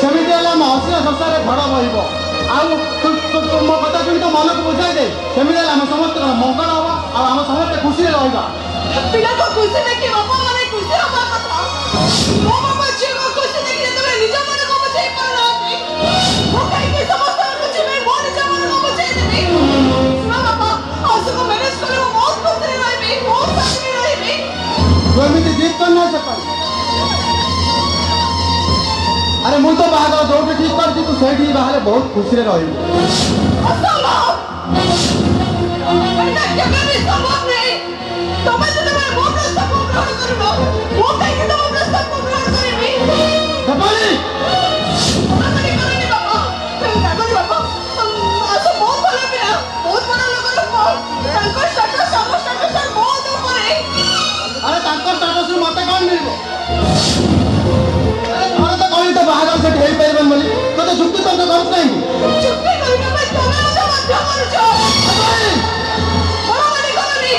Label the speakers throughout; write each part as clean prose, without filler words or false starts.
Speaker 1: ସେମିତି ହେଲେ ଆମ ଅଶୀଳ ସଂସାରରେ ଝଡ଼ ବହିବ। ଆଉ ମୋ କଥା ଶୁଣି ତ ମନକୁ ବୁଝାଇ ଦେ। ସେମିତି ହେଲେ ଆମ ସମସ୍ତଙ୍କର ମଙ୍ଗଳ ହବ ଆଉ ଆମ ସମସ୍ତେ ଖୁସିରେ ରହିବା।
Speaker 2: ପିଲାକୁ ଖୁସି ଦେଖି ବାପା ମାନେ ଖୁସି ହବା କଥା। ମୋ ବାପା ଝିଅକୁ ଖୁସି ଦେଖି ଯେତେବେଳେ ନିଜ ମନକୁ ବୁଝେଇ ପାରୁନାହାନ୍ତି, ମୁଁ କାହିଁକି ସମସ୍ତଙ୍କୁ ବୁଝେଇବି? ମୋ ନିଜ ମନକୁ ବୁଝେଇ ଦେବି। ଶୁଣ ବାପା, ଆସୁକୁ ମ୍ୟାନେଜ କଲେ ମୁଁ ବହୁତ ଖୁସିରେ ରହିବି, ବହୁତ ଶାନ୍ତିରେ ରହିବି।
Speaker 1: ତୁ ଏମିତି ଜିଦ୍ କରନା ସେ ପାଇଁ। ଆରେ ମୁଁ ତ ବାହାଘର ଯୋଉଠି ଠିକ କରିଛି ତୁ ସେଇଠି ବାହାରେ ବହୁତ ଖୁସିରେ ରହିବୁ।
Speaker 2: ଏଇଟା କେବେ ବି ସମ୍ଭବ ନାହିଁ। ତମେ ଯେତେବେଳେ ମୋ ପ୍ରସ୍ତାବକୁ ଗ୍ରହଣ କରିବ, ମୁଁ କାହିଁକି ତମ ପ୍ରସ୍ତାବକୁ ଗ୍ରହଣ କରିବି?
Speaker 1: ସେପାଳି
Speaker 2: ରାଗନି ବାପା, ରାଗନି ବାପା। ଆସୁ ବହୁତ ଭଲ ପିଲା, ବହୁତ ବଡ଼ ଲୋକର ପୁଅ। ତାଙ୍କ ଷ୍ଟାଟସ୍ ଆମ ଷ୍ଟାଟସ୍ ବହୁତ ଉପରେ।
Speaker 1: ଆରେ ତାଙ୍କ ଷ୍ଟାଟସରୁ ମତେ କଣ ମିଳିବ? ଘରେ ତ କହିଲି ତ ବାହାଘର ସେଠି ହେଇପାରିବନି ବୋଲି। ତୋତେ ଯୁକ୍ତି ତର୍କ କରୁଛୁ କାହିଁକି?
Speaker 2: ଚୁକ୍ତି କରିବା ପାଇଁ ତମେ ମୋତେ ମଧ୍ୟ କରୁଛ। ବଡ଼ପାଟି କରନି।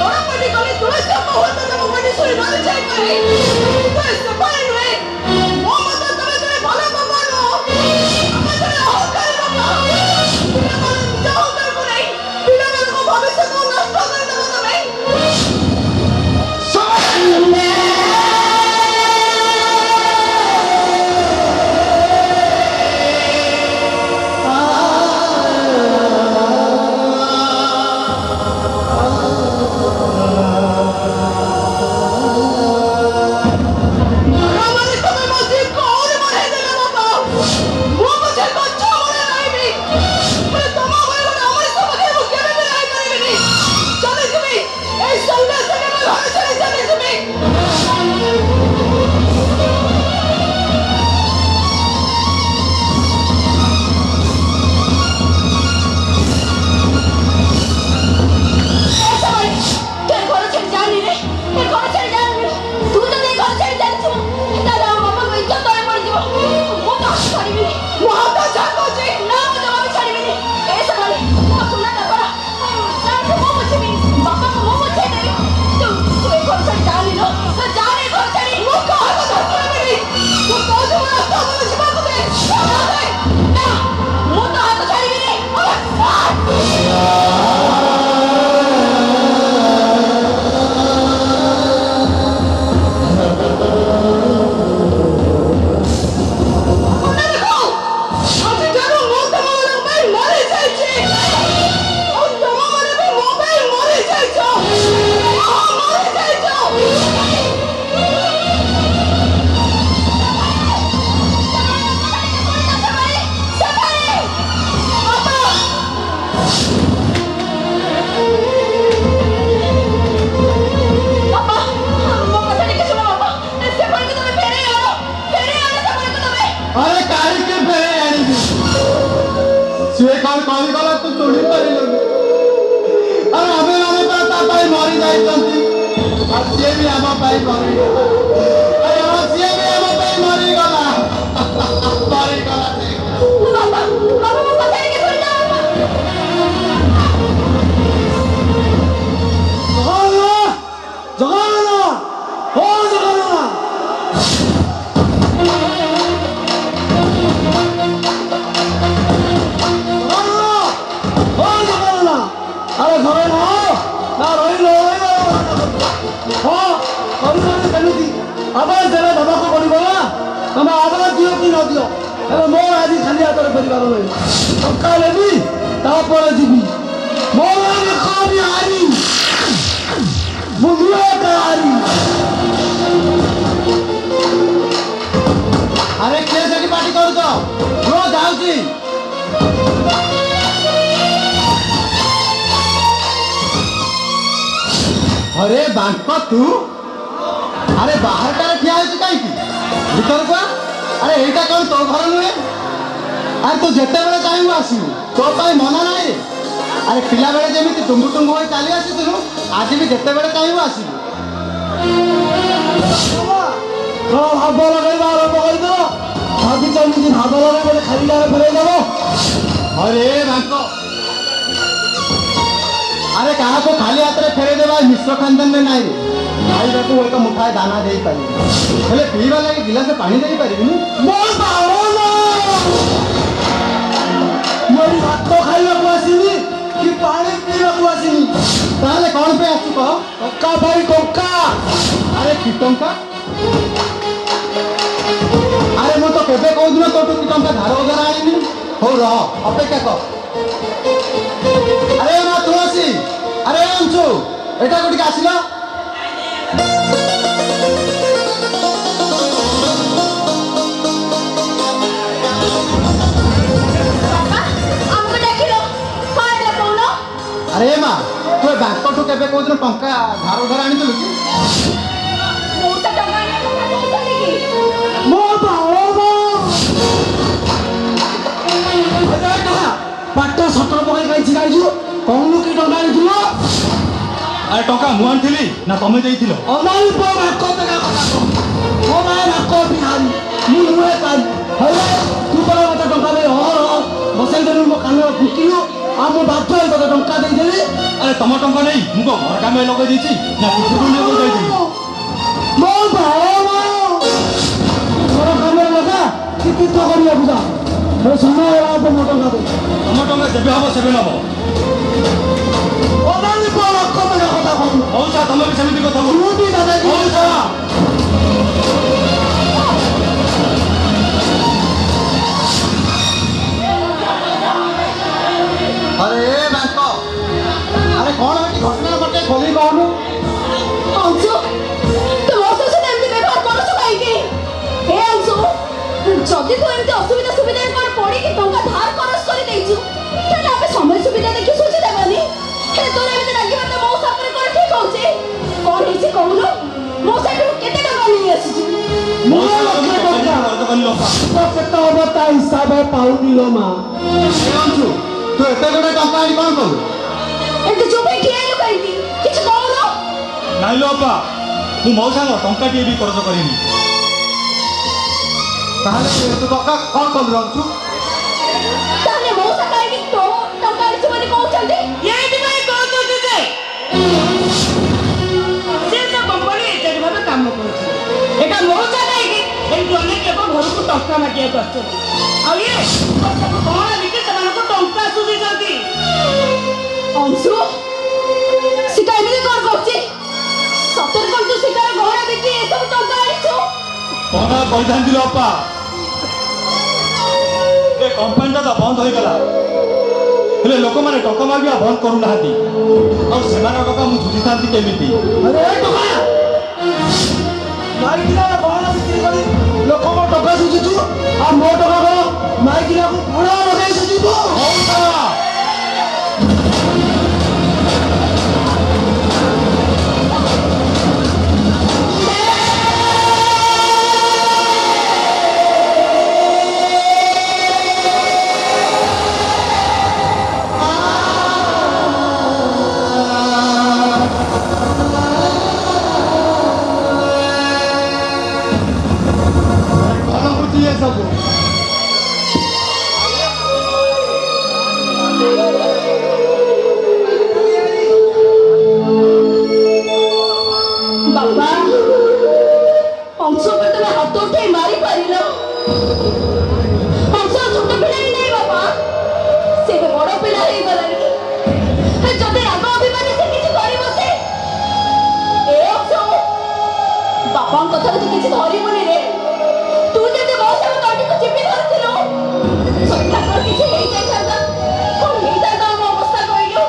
Speaker 2: ବଡ଼ପାଟି କଲେ ତୁଳସୀ ମୁହୂର୍ତ୍ତ ତମ ପାଟି ଶୁଣି ମାରି ଯାଇପାରେ। ସେପାଳି ନୁହେଁ। ମୋ ମତ ତମେ ଜଣେ ଭଲ ବାପା ନୁହଁ। ତମେ ଜଣେ ଅହଂକାରୀ ବାପା। ପିଲାମାନଙ୍କୁ ନିଜ ଅହଂକାରକୁ ନେଇ ପିଲାମାନଙ୍କ ଭବିଷ୍ୟତକୁ ନଷ୍ଟ କରିଦେବ ତମେ।
Speaker 1: अरे किए सेठी पार्टी करूछ रो जाउची अरे बांक तू अरे बाहर का ठिया होची काई की भीतर को अरे एटा कोन तो घर नुए अरे तू जेते बेले चाहू आसीबू तो पाई मना नाही अरे पिला बेले जेमिति टुंगु टुंगु होई चाली आसीतु आज भी जेते बेले चाहू आसीबू
Speaker 3: तो भाव लगे आरंभ कर दो भाभी चाहिए भाव लगे बोले खाली गाँव फेर देव
Speaker 1: अरे बांक अरे कहा को खाली हाथ में फेरे देवा मिश्र खानदान में नहीं खाइबा को एक मुठाए दाना दे पारि हेले पीवा लगे गिलास पानी दे पारि
Speaker 3: मोर बावन ଏଠି ଭାତ ଖାଇବାକୁ ଆସିନି କି ପାଣି ପିଇବାକୁ ଆସିନି।
Speaker 1: ତାହେଲେ କ'ଣ ପାଇଁ ଆସୁ କହ?
Speaker 3: ଟଙ୍କା ଭାଇ ଟଙ୍କା।
Speaker 1: ଆରେ କି ଟଙ୍କା? ଆରେ ମୁଁ ତ କେବେ କୋଉଦିନ ତୋଠୁ କି ଟଙ୍କା ଧାର ଉଧାର ଆଣିନି। ହଉ ରହ ଅପେକ୍ଷା କର। ଆରେ ମା ତୁଳସୀ, ଆରେ ଅଂଶୁ, ଏଟାକୁ ଟିକେ ଆସିଲ।
Speaker 2: ଆମକୁ ଡାକିଲ କଣ ହେଲା କହୁନ?
Speaker 1: ଆରେ ମା ତୁ ଏ ବ୍ୟାଙ୍କଠୁ କେବେ କୋଉଦିନ ଟଙ୍କା ଧାର ଉଧାର ଆଣିଥିଲୁ କି?
Speaker 2: ମଉସା ଟଙ୍କା ଆଣିବା କଥା କହୁଛନ୍ତି କି?
Speaker 3: ମୋ ବାବା ପାଟ ସଟର ପକେଇ ଖାଇଛି ଖାଇଛୁ କହୁନୁ କି ଟଙ୍କା ଆଣିଥିଲ?
Speaker 1: ଆରେ ଟଙ୍କା ମୁଁ ଆଣିଥିଲି ନା ତମେ ଦେଇଥିଲ?
Speaker 3: ଅନାଇ ପో ଭାକ ଦେଖା କଥା ମୋ ମା ଭାକ ବିହାରୀ ମୁଁ ନୁହେଁ କାଲି ହେଲେ ତୁ ପରା ମତେ ଟଙ୍କା ଦେଇ ବସେଇ ଦେଲୁ ମୋ କାନରେ ଫୁକିଲୁ ଆଉ ମୋ ବାପ ତତେ ଟଙ୍କା ଦେଇଦେଲି।
Speaker 1: ଆରେ ତମ ଟଙ୍କା ନେଇ ମୁଁ କଣ ଘର କାମରେ ଲଗେଇ ଦେଇଛି ନା କୁକୁର ଯାଇଥିଲି?
Speaker 3: ମୋ ବାବା ଘର କାମରେ ଲଗା କି ତୀର୍ଥ କରିବାକୁ ଯା ମୋ ସମୟ ହେଲା ମୋ ଟଙ୍କା ଦେ।
Speaker 1: ତମ ଟଙ୍କା ଯେବେ ହବ ସେବେ ନବ।
Speaker 3: ଅନାଇ ପో ଭାକ ଦେଖା କଥା କହୁନୁ
Speaker 1: ହଉ ସା ତମେ ବି ସେମିତି କଥା କହୁଛ।
Speaker 3: ତୁ ବି ଦାଦାଗିରି
Speaker 1: ଆରେ ବ୍ୟାଙ୍କ ଆରେ କ'ଣ ଏଠି ଘଟଣା ଘଟେ ଖୋଲି କହୁନୁ?
Speaker 2: ଅଂଶୁ ତୁ ମଉସା ସହିତ ଏମିତି ବ୍ୟବହାର କରୁଛୁ କାହିଁକି? ହେ ଅଂଶୁ, ଯଦି ତୁ ଏମିତି ଅସୁବିଧା ସୁବିଧାରେ କ'ଣ ପଡ଼ିକି ଟଙ୍କା ଧାର କରଜ କରି ଦେଇଛୁ ତାହେଲେ ଆମେ ସମୟ ସୁବିଧା ଦେଖି ସୁଝି ଦେବାନି। ହେଲେ ତୋର ଏମିତି ରାଗିବା ତ ମଉସା ଉପରେ କ'ଣ ଠିକ ହଉଛି? କ'ଣ ହେଇଛି କହୁନୁ? ମଉସା ଏଠୁ କେତେ ଟଙ୍କା ନେଇ ଆସିଛୁ?
Speaker 3: ମୋ ଲକ୍ଷେ ଟଙ୍କା ତ କେତେ ହବ ତା ହିସାବ ପାଉନି ଲୋ ମା।
Speaker 1: ଅଂଶୁ ତୁ ଏତେ ଗୁଡ଼େ ଟଙ୍କା ଆଣି କ'ଣ କଲୁ?
Speaker 2: ଏମିତି ଚୁପ୍ ହେଇ ଠିଆ ହେଲୁ କାହିଁକି? କିଛି କହୁନୁ?
Speaker 1: ନାଇଁ ଲୋ ବାପା ମୁଁ ମଉସାଙ୍କ ଟଙ୍କାଟିଏ ବି ଖର୍ଚ୍ଚ କରିନି। ତାହେଲେ ତୁ ଟଙ୍କା କ'ଣ କଲୁ ଅଂଶୁ?
Speaker 2: ତାହେଲେ ମଉସା କାହିଁକି ତୋ ଟଙ୍କା ଆଣିଛୁ ବୋଲି କହୁଛନ୍ତି?
Speaker 4: ଏଇଥିପାଇଁ କହୁଛନ୍ତି ଯେ ସେ ତ କମ୍ପାନୀ ଏକାଠି ଭାବେ କାମ କରୁଛି। ଏଟା ମଉସା କାହିଁକି ଏଇଠି ଅନେକ ଲୋକ ଘରକୁ ଟଙ୍କା ମାଗିବାକୁ ଆସୁଛନ୍ତି ଆଉ ଇଏ ସବୁ କଣ ବିକି ସେମାନଙ୍କୁ ଟଙ୍କା ସୁଝିଛନ୍ତି।
Speaker 2: ଅଂଶୁ ସୀତା ଏମିତି କ'ଣ କରୁଛି? ସତରେ କ'ଣ ତୁ ସୀତାର ଗହଣା ବିକି ଏସବୁ ଟଙ୍କା ଆଣିଛୁ?
Speaker 1: କ'ଣ କହିଥାନ୍ତି ଲୋ ବାପା, ଏ କମ୍ପାନୀଟା ତ ବନ୍ଦ ହୋଇଗଲା ହେଲେ ଲୋକମାନେ ଟଙ୍କା ମାଗିବା ବନ୍ଦ କରୁନାହାନ୍ତି। ଆଉ ସେମାନଙ୍କ ଟଙ୍କା ମୁଁ ସୁଝିଥାନ୍ତି କେମିତି?
Speaker 3: ଆରେ ଏ ଟଙ୍କା ମାଇକିନା ଗହଣା ବିକ୍ରି କରି ଲୋକଙ୍କ ଟଙ୍କା ସୁଝୁଛୁ ଆଉ ମୋ ଟଙ୍କା କଣ ମାଇକିନାକୁ ଭଡ଼ା ଲଗାଇ ସୁଝିବୁ?
Speaker 1: ମଉସା କ'ଣ ହଉଛି ଏ ସବୁ?
Speaker 2: ବାପା ଅଂଶୁ ଉପରେ ତମେ ହାତ ଉଠେଇ ମାରି ପାରିଲ? ଅଂଶୁ ଆଉ ଛୋଟ ପିଲା ହିଁ ନାହିଁ ବାପା, ସେ ଏବେ ବଡ଼ ପିଲା ହେଇଗଲାଣି। ଯଦି ରାଗ ଅଭିମାନ ସେ କିଛି କରିବ ସେ ଏ ଅଂଶୁ ବାପାଙ୍କ କଥାରେ ତୁ କିଛି ଧରିବୁନି ରେ। ତୁ ଯଦି ମଉସାଙ୍କ ତଣ୍ଟିକୁ ଚିପି ଧରିଥିଲୁ ଯଦି ତାଙ୍କର କିଛି ହେଇଯାଇଥାନ୍ତା କ'ଣ ହେଇଥାନ୍ତା ଆମ ଅବସ୍ଥା କହିଲୁ?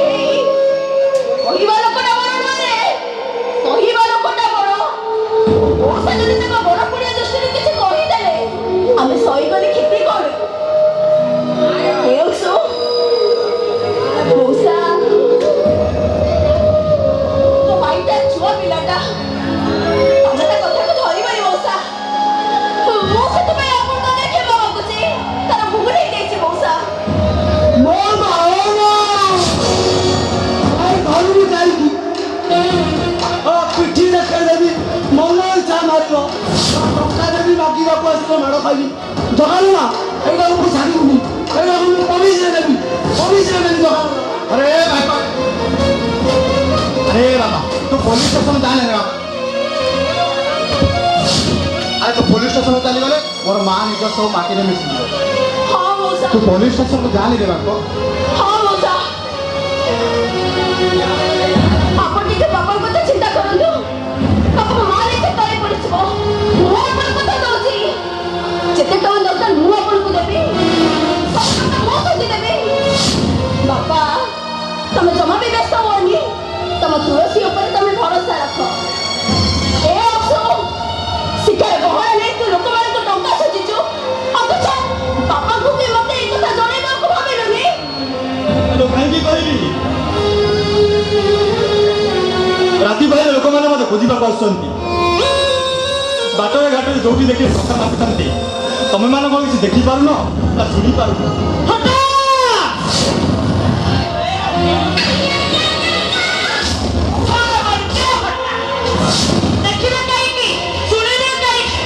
Speaker 2: ଏଇ କହିବା ଲୋକଟା ବଡ଼ ନୁହେଁ ରେ, ସହିବା ଲୋକଟା ବଡ଼। ମଉସା ଯଦି ତାଙ୍କ ବଡ଼ ପୁଡ଼ିଆ ଦୃଷ୍ଟିରୁ କିଛି କହିଦେଲେ ଆମେ ସହିଗଲେ କ୍ଷତି କ'ଣ? ଏ ଅଂଶୁ ମଉସା ତୋ ଭାଇଟା ଛୁଆ ପିଲାଟା, ତମେ ତା କଥାକୁ ଧରିବନି ମଉସା। ମୁଁ ସେଥିପାଇଁ ଆପଣଙ୍କ ଆଗରେ କ୍ଷମା ମାଗୁଛି, ତାର ଭୁଲ ହେଇଯାଇଛି ମଉସା।
Speaker 3: ମୋ ବାବା ଘରକୁ ଯାଇକି ପିଠି ଦେଖେଇ ଦେବି ମନ ଇଚ୍ଛା ମାରିବ ଟଙ୍କା ଦେବି ମାଗିବାକୁ ଆସିଲେ ମାଡ଼ ଖାଇବି। ଜଗାଲୁ ନା ଏଇଟାକୁ ମୁଁ ଛାଡ଼ିବୁନି, ଏଇଟାକୁ ମୁଁ ପୋଲିସରେ ଦେବି ଜଗାଲୁ।
Speaker 1: अरे बाबा, अरे बाबा तू पुलिस स्टेशन जाने रे बाबा। अरे तो पुलिस स्टेशन चली गले मोर माँ निज सब माटी में मिसी
Speaker 2: ହଁ ମଉସା
Speaker 1: ତୁ ପୋଲିସ ଷ୍ଟେସନକୁ ଯାଆନି ରେ ବାପ।
Speaker 2: ହଁ ମଉସା ଆପଣ ଟିକେ ବାପାଙ୍କ କଥା ଚିନ୍ତା କରନ୍ତୁ। ବାପା ମା ନିଜେ ତଳେ ପଡ଼ିଯିବ। ମୁଁ ଆପଣଙ୍କ କଥା ଦଉଛି ଯେତେ ଟଙ୍କା ଦରକାର ମୁଁ ଆପଣଙ୍କୁ ଦେବି। ସବୁ ଟଙ୍କା ମୁଁ ସୁଝିଦେବି। ବାପା ତମେ ଜମା ବି ବ୍ୟସ୍ତ ହୁଅନି। ତମ ତୁଳସୀ ଉପରେ ତମେ ଭରସା ରଖ। ଏ ଅସୁ ଶିକାର ଗହଣା ନେଇ ତୁ ଲୋକମାନଙ୍କୁ ଟଙ୍କା ସୁଝିଛୁ ଅଥଚ ବାପାଙ୍କୁ ବି ମତେ ଏଇ କଥା ଜଣେଇବାକୁ ଭାବିଲୁନି।
Speaker 1: କାହିଁକି କହିବି? ରାତି ପାହିଲେ ଲୋକମାନେ ମତେ ଖୋଜିବାକୁ ଆସୁଛନ୍ତି। ବାଟରେ ଘାଟରେ ଯୋଉଠି ଦେଖି କଥା ମାଗୁଛନ୍ତି। ତମେ ମାନେ କଣ କିଛି ଦେଖିପାରୁନ ନା ଶୁଣିପାରୁନ?
Speaker 4: ଦେଖିବେ କାହିଁକି ଶୁଣିବେ କାହିଁକି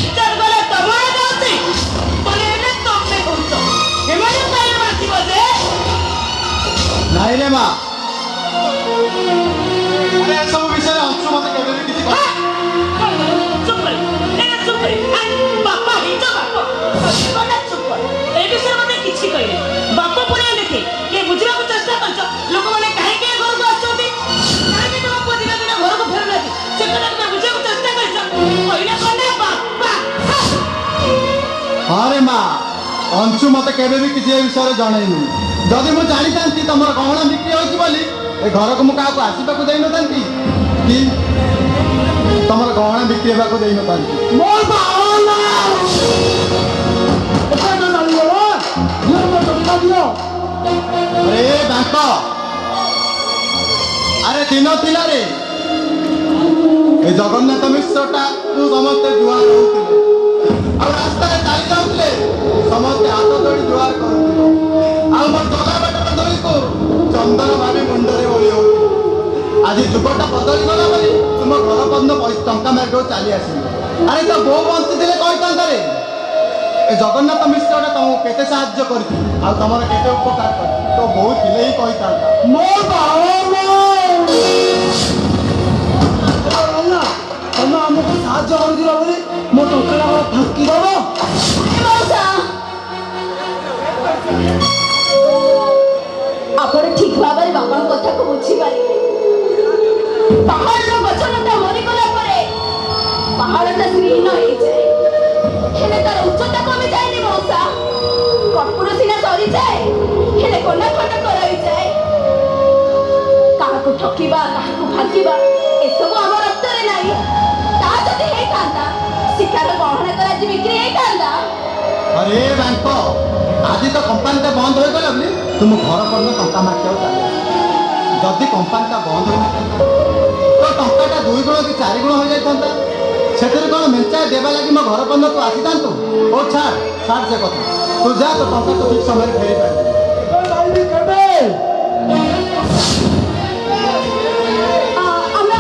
Speaker 4: ବିଚାର କଲେ ତମର ଯାଉଛି ବୋଲେ ଏବେ ତମେ କହୁଛ ଏମାନେ କାହିଁ ବାସିବ ଯେ
Speaker 1: ନାଇଁ ରେ ମା। ଆରେ ଏସବୁ ବିଷୟରେ ଅଂଶୁ ମତେ କେବେ ବି କିଛି କହ।
Speaker 4: ବାପା ହେଇଛ ବାପ ଚୁପ ଏ ବିଷୟରେ ମତେ କିଛି କହିଲେ ବାପ ପୁଣି ଦେଖେ କିଏ ବୁଝିବାକୁ ଚେଷ୍ଟା କରିଛ ଲୋକମାନେ କାହିଁକି ଏ ଘରକୁ ଆସୁଛନ୍ତି କାହିଁକି ତମ ପୁଅ ଦିନ ଦିନ ଘରକୁ ଫେରୁନାହାନ୍ତି ସେ କଥା ତୁମେ ବୁଝିବାକୁ ଚେଷ୍ଟା କରିଛ କହିଲେ କଣ ବାପା
Speaker 1: ହଁ ରେ ମା। ଅଂଶୁ ମତେ କେବେ ବି କିଛି ଏ ବିଷୟରେ ଜଣେଇନି। ଯଦି ମୁଁ ଜାଣିଥାନ୍ତି ତମର ଗହଣା ବିକ୍ରି ହଉଛି ବୋଲି ଏ ଘରକୁ ମୁଁ କାହାକୁ ଆସିବାକୁ ଦେଇନଥାନ୍ତି କି ତମର ଗହଣା ବିକ୍ରି ହେବାକୁ ଦେଇନଥାନ୍ତି।
Speaker 3: ମୋ ବାବା ଏଟା ଜାଣିବ ଦିଅ ମୋ ଟଙ୍କା ଦିଅ।
Speaker 1: ଆରେ ବାଙ୍କ ଆରେ ଦିନ ଥିଲା ରେ ଏ ଜଗନ୍ନାଥ ମିଶ୍ରଟା ତୁ ସମସ୍ତେ ଜୁହାର ହଉଥିଲେ ଆଉ ରାସ୍ତାରେ ଚାଲି ଯାଉଥିଲେ ସମସ୍ତେ ହାତ ଯୋଡ଼ି ଜୁହାର କରୁଥିଲେ ଆଉ ମୋ ଜଗା ବାଟର ଦଳିକୁ ଚନ୍ଦନ ଭାବି ମୁଣ୍ଡରେ ଓଳି ହଉଥିଲେ। ଆଜି ଯୁଗଟା ବଦଳିଗଲା ବୋଲି ତୁମ ଘର ପର୍ଯ୍ୟନ୍ତ ଟଙ୍କା ମାରିବାକୁ ଚାଲି ଆସିଲି। ଆରେ ତୋ ବୋଉ ବଞ୍ଚିଥିଲେ କହିଥାନ୍ତା ରେ ଏ ଜଗନ୍ନାଥ ମିଶ୍ରଟା ତମକୁ କେତେ ସାହାଯ୍ୟ କରିଛି ଆଉ ତମର କେତେ ଉପକାର କରିଛି ତୋ ବୋଉ ଥିଲେ ହିଁ କହିଥାନ୍ତା।
Speaker 3: ମୋ ବାବା ତମେ ଆମକୁ ସାହାଯ୍ୟ କରିଥିଲ ବୋଲି ମୋ ଟଙ୍କାଟା ଫାଙ୍କି ଦବ।
Speaker 2: ମଉସା ଆପଣ ଠିକ ଭାବରେ ବାପାଙ୍କ କଥାକୁ ବୁଝିପାରିଲେ। ପାହାଡ଼ର ଗଛଲତା ମରିଗଲା ପରେ ପାହାଡ଼ଟା ଶ୍ରୀହୀନ ହେଇଯାଏ ହେଲେ ତାର ଉଚ୍ଚତା କମିଯାଏନି ମଉସା। କର୍ପୂର ସିନା ସରିଯାଏ ହେଲେ କନା ଖଣ୍ଡ କରାଇଯାଏ। କାହାକୁ ଠକିବା କାହାକୁ ଭାଙ୍ଗିବା ଏସବୁ ଆମ ରକ୍ତରେ ନାହିଁ। ତା ଯଦି ହେଇଥାନ୍ତା ଶିକାର ଗହଣା କରାଜି ବିକ୍ରି ହେଇଥାନ୍ତା।
Speaker 1: ଆରେ ବାଙ୍କ ଆଜି ତ କମ୍ପାନୀଟା ବନ୍ଦ ହୋଇଗଲା ବୋଲି ତୁମ ଘର ପର୍ଯ୍ୟନ୍ତ ଟଙ୍କା ମାରିବାକୁ ଚାଲି ଯଦି କମ୍ପାନୀଟା ବନ୍ଦ ହୋଇନଥାନ୍ତା ତ ଟଙ୍କାଟା 2 ଗୁଣ କି 4 ଗୁଣ ହୋଇଯାଇଥାନ୍ତା। ସେଥିରେ କ'ଣ ମେଞ୍ଚାଏ ଦେବା ଲାଗି ମୋ ଘର ପର୍ଯ୍ୟନ୍ତ ତୁ ଆସିଥାନ୍ତୁ। ଓ ଛାଡ଼ ସେ କଥା ତୁ ଯା ତ ଟଙ୍କା ତ ଠିକ୍ ସମୟରେ ଫେରି ପାରିବୁ।
Speaker 2: আমরা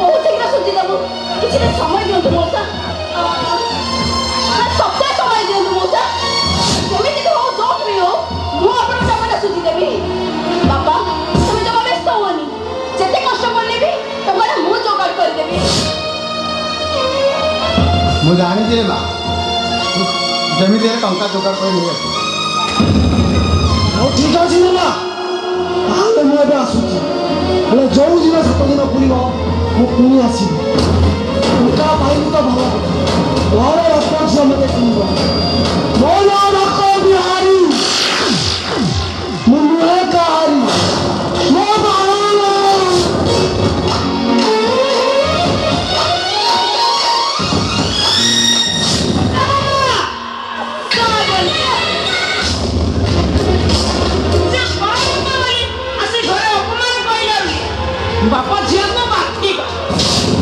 Speaker 2: বহু শীঘ্র সুঝিদেবু কিছুটা সময় দিও মৌসা। সপ্তাহ সময় দিও মৌসা। যেমিতি হোক যোଉଠି ବି হোক ମୁଁ ଆପଣଙ୍କ ଟଙ୍କାଟା ସୁଝିଦେବି। ବାପା ତମେ ଜମା ବ୍ୟସ୍ତ ହୁଅନି ଯେତେ କଷ୍ଟ କଲେ ବି ଟଙ୍କାଟା ମୁଁ ଯୋଗାଡ଼ କରିଦେବି।
Speaker 1: ମୁଁ ଜାଣିଛି ରେ ମା ତୁ ଯେମିତି ହେଲେ ଟଙ୍କା ଯୋଗାଡ଼ କରି ନେଇ ଆସିବୁ।
Speaker 3: ହଉ ଠିକ ଅଛି ନା ତାହେଲେ ମୁଁ ଏବେ ଆସୁଛି ହେଲେ ଯୋଉ ଦିନ 7 ଦିନ ପୁରିବ ମୁଁ ପୁଣି ଆସିବି। ଟଙ୍କା ପାଇବି ତ ଭଲ ଘରେ ରଖ ମତେ ଶୁଣିବ ମୋ ନାଁ ରଖ ବିହାରୀ ମୁଁ ନୁହେଁ କାହାରି ମୋ ବାବା
Speaker 4: ବାପା ଝିଅକୁ ବାଟି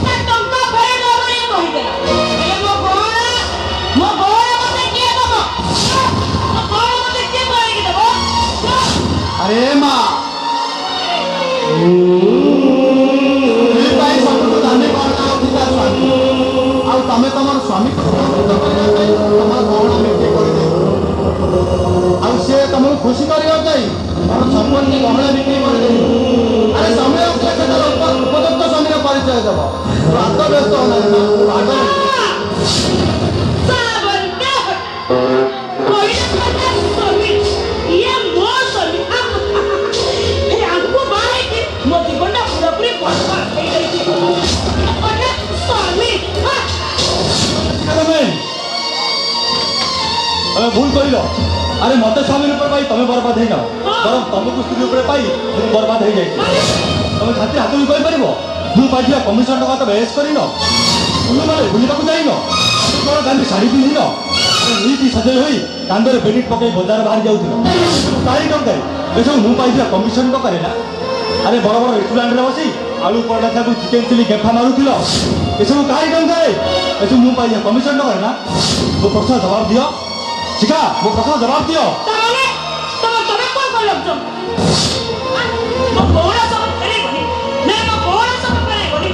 Speaker 4: ତା ଟଙ୍କା ଫେରେଇଦେବ ବୋଲି କହିଦେଲା ହେଲେ ମୋ ଗହଣା ମତେ କିଏ ଦବ? ମୋ ଗହଣା ମତେ କିଏ କରିକି ଦବ?
Speaker 1: ଆରେ ମା ପାଇଁ ସବୁଠୁ ଦାମୀ ଗହଣା ହେଉଛି ତା ସ୍ୱାମୀ ଆଉ ତମେ ତମର ସ୍ୱାମୀକୁ ସନ୍ତୁଷ୍ଟ କରିବା ପାଇଁ ତମର ଗହଣା ବିକ୍ରି କରିଦେବ ଆଉ ସେ ତମକୁ ଖୁସି କରିବା ପାଇଁ ତମର ସମ୍ପତ୍ତି ଗହଣା ବିକ୍ରି କରିଦେବ। ଆରେ ସମୟ ଆସିଲେ ସେ ତାର ଉପଯୁକ୍ତ ସ୍ୱାମୀର ପରିଚୟ ଦେବ। ତୁ ଆଗ ବ୍ୟସ୍ତ ହନାରେ ମା ତୁ ଆଗ
Speaker 4: କହିଲେ
Speaker 1: তুমি ভুল করিল। আরে মতে স্বামী রূপে পাই তুমি বরবাদ হয়ে যাও, বরং তোমাকে স্ত্রী রূপে পাই তুমি বরবাদ হয়ে যাই। তুমি খাতি হাতুড়ি କରିପାରିବ? ମୁଁ ପାଇଥିବା କମିଶନ ଟଙ୍କା ତ ବେଶ କରିନ, ତୁମେମାନେ ବୁଲିବାକୁ ଯାଇନ, ତୁମର ଦାଣ୍ଡି ଶାଢ଼ୀ ପିନ୍ଧିନ, ନୀତି ସଜେଇ ହୋଇ କାନ୍ଧରେ ବେଡିଟ୍ ପକେଇ ବଜାର ବାହାରି ଯାଉଥିଲ କାହିଁ ଟଙ୍କାରେ? ଏସବୁ ମୁଁ ପାଇଥିବା କମିଶନ ଟଙ୍କାରେ ନା? ଆରେ ବଡ଼ ବଡ଼ ରେଷ୍ଟୁରାଣ୍ଟରେ ବସି ଆଳୁ ପରଟା ଠାରୁ ଚିକେନ ଚିଲି ଗେଫା ମାରୁଥିଲ, ଏସବୁ କାହିଁ ଟଙ୍କାରେ? ଏସବୁ ମୁଁ ପାଇଥିବା କମିଶନ ଟଙ୍କାରେ ନା? ମୋ ପ୍ରଶ୍ନ ଜବାବ ଦିଅ ଶିଖା, ମୋ ପ୍ରଶ୍ନ ଜବାବ ଦିଅ।
Speaker 4: ତାମାନେ ତମେ କଣ କହିଲ? ମୋ ବଉଳା ସବୁ ଫେରେଇବନି, ନାଇଁ ମୋ ବଉଳା ସବୁ ଫେରେଇବନି,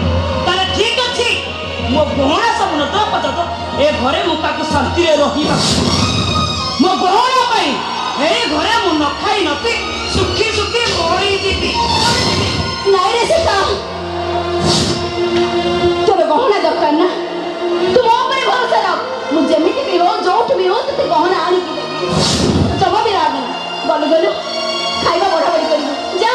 Speaker 4: ତାହେଲେ ଠିକ ଅଛି। ମୋ ବଉଳା ସବୁ ନଦେବା ପର୍ଯ୍ୟନ୍ତ ଏ ଘରେ ମୁଁ ତାକୁ ଶାନ୍ତିରେ ରହିବା। ମୋ ବଉଳା ପାଇଁ ଏଇ ଘରେ ମୁଁ ନ ଖାଇ ନ ପିଇ ସୁଖୀ ସୁଖୀ ମରିଯିବି।
Speaker 2: ନାଇଁ ରେ ସୀତା, ତୋର ଗହଣା ଦରକାର ନା? ତୁ ମୋ ଉପରେ ଭରସା ରଖ, ମୁଁ ଯେମିତି ବି ହଉ ଯୋଉଠୁ ବି ହଉ ତତେ ଗହଣା ଆଣିକି ଦେବି। ଜମା ବି ରାଗ ନା। ଗଲୁ ଗଲୁ ଖାଇବା ବଢା ବଢି କରିବୁ, ଯା।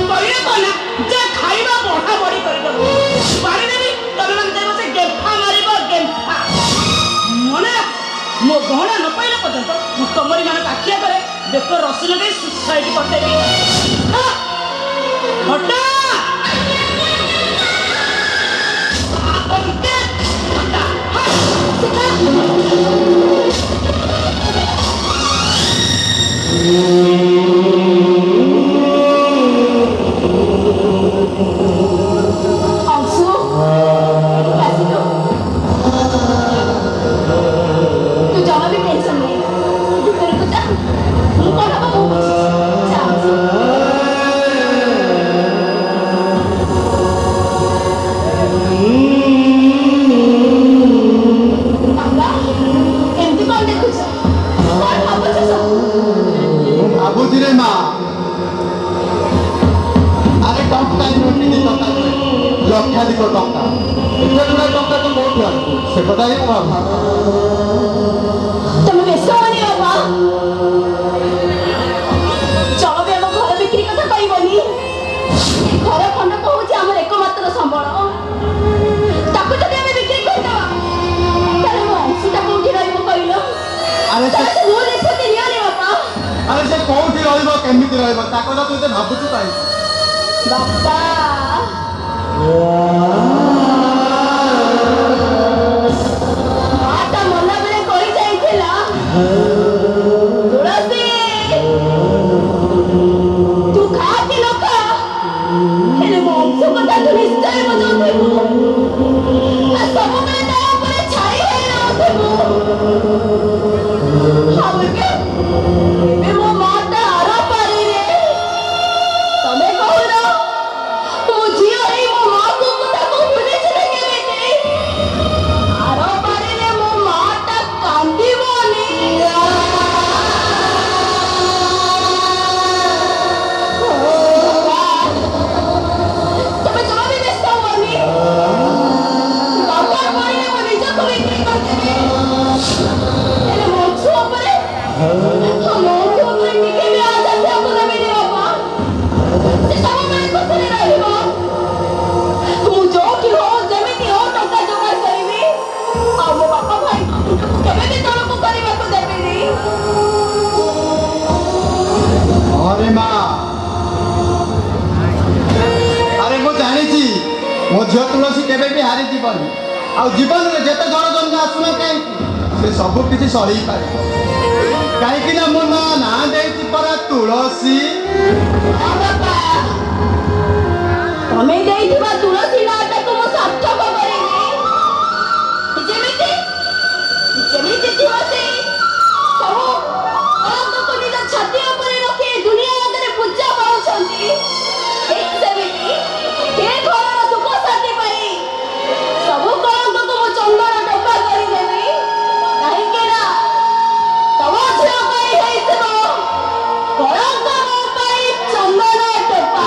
Speaker 4: କହିଲେ କନା ଯେ ଖାଇବା ବଢା ବଢି କରିଦେବ, ପାଣିଦେବି ତମେ ମାନେ ଦେବ ସେ ଗେମ୍ଫା ମାରିବ ଗେମ୍ଫା। ମନେ ମୋ ଗହଣା ନ ପାଇଲା ପର୍ଯ୍ୟନ୍ତ ମୁଁ ତମରି ମାନଙ୍କ ଆଖି ଆଗରେ ବେକ ରସି ଲଗେଇ ସୁସାଇଡ୍ କରିଦେବି। ହଟା
Speaker 2: ଅଂଶୁ, ଏଠିକି ଆସିଲୁ। ତୁ ଜମା ବି ଟେନସନ୍ ନେଇ ଭିତରକୁ ଯା, ମୁଁ କଣ ହବ ମୁଁ ବୁଝିଛି। ଯା ଅଂଶୁ। ବାବା, ଏମିତି କଣ ଦେଖୁଛ? କଣ ଭାବୁଛ ସବୁ?
Speaker 1: ମୁଁ ଭାବୁଛି ରେ ମା, ଆରେ ଟଙ୍କା ନୁହେଁ ଟଙ୍କା ନୁହେଁ, ଲକ୍ଷାଧିକ ଟଙ୍କା, ଏତେ ଗୁଡ଼ାଏ ଟଙ୍କା ତ କୋଉଠୁ ଆଣିବୁ ସେ କଥା ହିଁ ମୁଁ ଭାବୁଛି।
Speaker 2: ତମେ ବ୍ୟସ୍ତ ହନି ବାବା, ଚଳ ବି ଆମ ଘର ବିକ୍ରି କଥା କହିବନି। ଏ ଘର ଖଣ୍ଡକ ହଉଛି ଆମର ଏକମାତ୍ର ସମ୍ବଳ, ତାକୁ ଯଦି ଆମେ ବିକ୍ରି କରିଦେବା ତାହେଲେ ମୋ ଅଂଶଟା କୋଉଠି ରହିବ କହିଲ?
Speaker 1: ଆରେ ସେ
Speaker 2: ତାହେଲେ ଭୁଲ ନିଷ୍ପତ୍ତି ନିଅନି ବାପା।
Speaker 1: ଆରେ ସେ କୋଉଠି ରହିବ କେମିତି ରହିବ ତା କଥା ତୁ ଏତେ ଭାବୁଛୁ କାହିଁକି?
Speaker 2: ବାପା ମାଟା ମଲା ବେଳେ କହି ଯାଇଥିଲା, ତୁଳସୀ ତୁ ଖା କି ନ ଖା, ହେଲେ ମୋ ଅଂଶ କଥା ତୁ ନିଶ୍ଚୟ ବଜାଉଥିବୁ, ସବୁବେଳେ ତା ଉପରେ ଛାଇ ହେଇ ରହୁଥିବୁ। ଆଉ ଏବେ ମୋ ମାଟା ଆର ପାରିରେ, ତମେ କହୁନ ମୋ ଝିଅ ହେଇ ମୋ ମାକୁ ତାକୁ ଭୁଲିଯିବେ କେମିତି? ଆର ପାରିରେ ମୋ ମାଟା କାନ୍ଦିବନି। ତମେ ଜମା ବି ବ୍ୟସ୍ତ ହୁଅନି, ଦରକାର ପଡ଼ିଲେ ମୋ ନିଜକୁ ବିକ୍ରି କରିଦେବି, ହେଲେ ମୋ ଛୁଆ ଉପରେ ଟିକେ ବି ଆଘାତ ଦେବିନି ବାପା। ସେ ସବୁବେଳେ ଖୁସିରେ ରହିବ, ମୁଁ ଯୋଉଠି ହଉ ଯେମିତି ହଉ ଟଙ୍କା ଯୋଗାଡ଼ କରିବି, ଆଉ ମୋ ବାପା ଭାଇ କେବେ ବି ତଳକୁ କରିବାକୁ ଦେବିନି।
Speaker 1: ଆରେ ମା, ଆରେ ମୁଁ ଜାଣିଛି ମୋ ଝିଅ ତୁଳସୀ କେବେ ବି ହାରିଯିବନି, ଆଉ ଜୀବନରେ ଯେତେ ଝଡ଼ ଜଞ୍ଜ ଆସୁନା କାହିଁକି ସେ ସବୁ କିଛି ସହି ପାରିବ, କାହିଁକି ନା ମୋ ନାଁ ଦେଇଛି ପରା ତୁଳସୀ।
Speaker 2: ହଁ ବାପା, ତମେ ଦେଇଥିବା ତୁଳସୀ ନାଁଟାକୁ ମୁଁ ସାର୍ଥକ କରିବି। ଯେମିତି ଯେମିତି ତୁଳସୀ ସବୁ କଳଙ୍କକୁ ନିଜ ଛାତି ଉପରେ ରଖି ଦୁନିଆ ଆଗରେ ପୂଜା ପାଉଛନ୍ତି, ଠିକ୍ ସେମିତି ଏ ଘରର ସୁଖ ଶାନ୍ତି ପାଇଁ ସବୁ କଳଙ୍କକୁ ମୁଁ ଚନ୍ଦନ ଟୋପା କରିଦେବି, କାହିଁକି ନା ତମ ଝିଅ ପାଇଁ ହେଇଥିବ କଳଙ୍କ ମୋ ପାଇଁ ଚନ୍ଦନ ଟୋପା।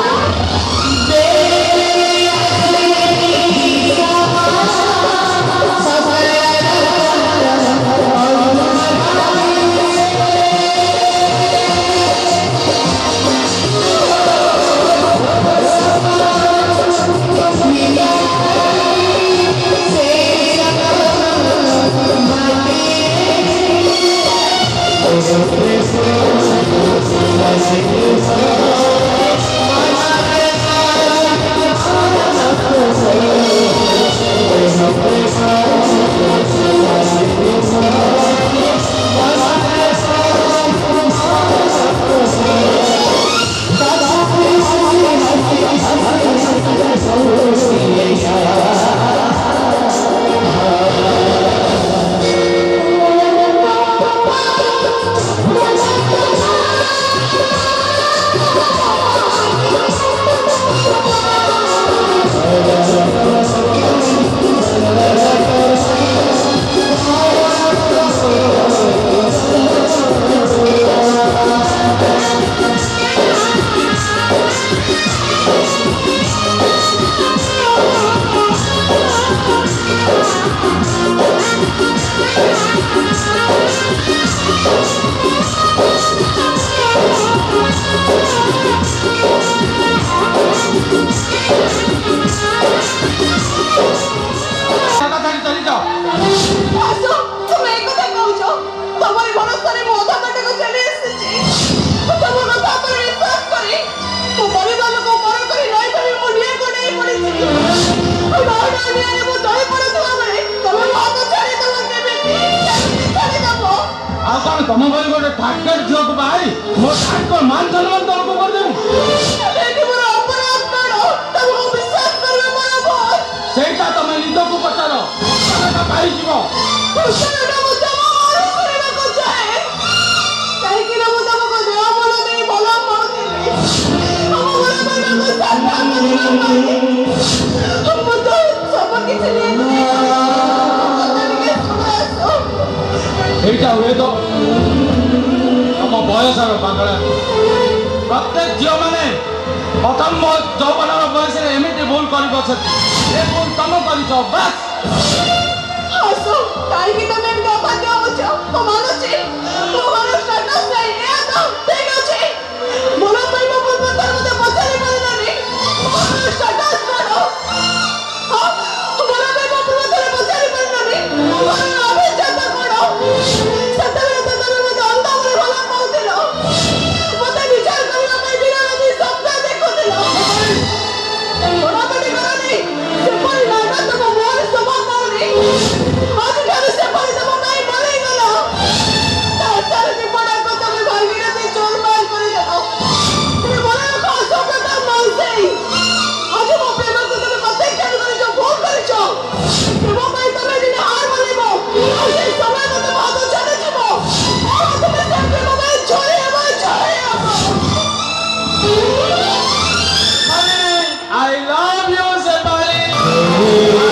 Speaker 2: ଦୁନିଆରେ ମୁଁ ତଳେ ପଡୁଥିବା ବେଳେ ତମେ ମତେ ଛାଡ଼ିଦବ କେମିତି ଛାଡ଼ିଦବ
Speaker 3: ଆଉ କଣ ତମ ଭଳି ଗୋଟେ ଠାକେର ଝିଅକୁ ବାହାରି ମୋ ତାଙ୍କ ମାନ ସମ୍ମାନ ତମକୁ କରିଦେବି
Speaker 2: ଏଠି ମୋର ଅପରାଧ କଣ ତମକୁ ବିଶ୍ୱାସ କରିବେ ମୋର ଭୁଲ
Speaker 3: ସେଇଟା ତମେ ନିଜକୁ ପଚାର ପାଇଯିବ
Speaker 2: ଭୂଷଣଟା ମୁଁ ତମ ମନ କରିବାକୁ ଚାହେଁ କାହିଁକି ନା ମୁଁ ତମକୁ ଦେହ ମନ ଦେଇ ଭଲ ପାଉଥିଲି ଆମ ଘର ମାନଙ୍କୁ ସାଧା କରିବା ପାଇଁ ମୁଁ ତ ସବୁ କିଛି ନେଇଥିଲି ଟିକେ ଶୁଣ ଆସ
Speaker 3: ସେଇଟା ହୁଏ ତ ତମ ବୟସର ପାଗଳ ପ୍ରତ୍ୟେକ ଝିଅମାନେ ପ୍ରଥମ ଯୌବନର ବୟସରେ ଏମିତି ଭୁଲ କରି ବସନ୍ତି ଏ ଭୁଲ ତମେ କରିଛ ବାସ୍
Speaker 2: ଆସ କାହିଁକି ତମେ ଏମିତି ଅବାଧ୍ୟ ହଉଛ ମୁଁ ମାନୁଛି ତୁମର ଷ୍ଟାଟସ୍ ନାହିଁ ଏହା ତ ଠିକ ଅଛି ଭଲ ପାଇବା ପୂର୍ବରୁ ତ ମୋତେ ପଚାରି ପାରିଲନି ମୋର ଷ୍ଟାଟସ୍ କଣ ହଁ ଭଲ ପାଇବା ପୂର୍ବରୁ ପଚାରି ପାରିଲନି ମୋର ଅଭିଜ୍ଞତା କଣ ସେତେବେଳେ ତ ତମେ ମୋତେ ଅନ୍ଧ ବୋଲି ଭଲ ପାଉଥିଲ ମୋତେ ବିଚାର କରିବା ପାଇଁ ଦିନ ରାତି ସ୍ୱପ୍ନ ଦେଖୁଥିଲ ପଢ଼ାପଢ଼ି କରନି ସେପରି ନାଟକ ତମ ମୋର ଶୋଭା ପାଉନି ଆଜିଠାରୁ ସେପରି ତମ ପାଇଁ ମରିଗଲ ତାର ଜୀବନକୁ ତମେ ଭାଗିରଥୀ ଚୋରମାର କରିଦେଲ তুমি মনে রাখো অসভ্যতা মাউসেই আজ ମୋ ପ୍ରେମକୁ ତମେ ପ୍ରତ୍ୟାଖ୍ୟାନ କରିଛ ଭୁଲ କରିଛ ପ୍ରେମ ପାଇଁ ତମେ ଦିନେ ହାର ମାନିବ ଆଉ ସେଇ ସମୟ ତମେ ଭାବ ଚାଲିଯିବ ଆଉ ତମେ ସେ ପ୍ରେମ ପାଇଁ ଝଳି ହେବ
Speaker 3: I love you, Sepali.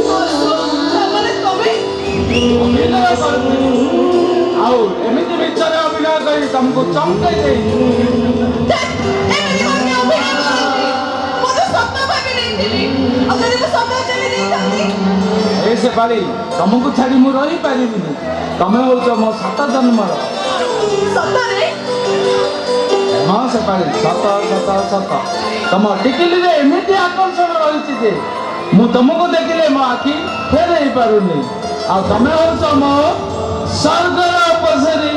Speaker 2: ତାମାନେ ତମେ
Speaker 3: ଆଉ ଏମିତି ମିଛରେ ଅଭିନୟ କରି ତମକୁ ଚମକେଇ ଦେଇ
Speaker 2: ଏମିତି କଣ ଅଭିନୟ କରନ୍ତି ମୁଁ ତ ସ୍ୱପ୍ନ ଭାବି ନେଇଥିଲି ଆଉ ଯଦି ମୁଁ ସ୍ୱପ୍ନ ଚାଲି ଦେଇଥାନ୍ତି
Speaker 3: ଏ ସେପାଳି ତମକୁ ଛାଡ଼ି ମୁଁ ରହିପାରିବିନି ତମେ ହଉଛ ମୋ ସାତ ଜନ୍ମର
Speaker 2: ସତରେ
Speaker 3: ହଁ ସେପାଳି ସତ ସତ ସତ ତମ ଟିକିଲିରେ ଏମିତି ଆକର୍ଷଣ ରହିଛି ଯେ ମୁଁ ତମକୁ ଦେଖିଲେ ମୋ ଆଖି ଫେରେଇ ପାରୁନି ଆଉ ତମେ ହଉଛ ମୋ ସ୍ୱର୍ଗର ଉପସରୀ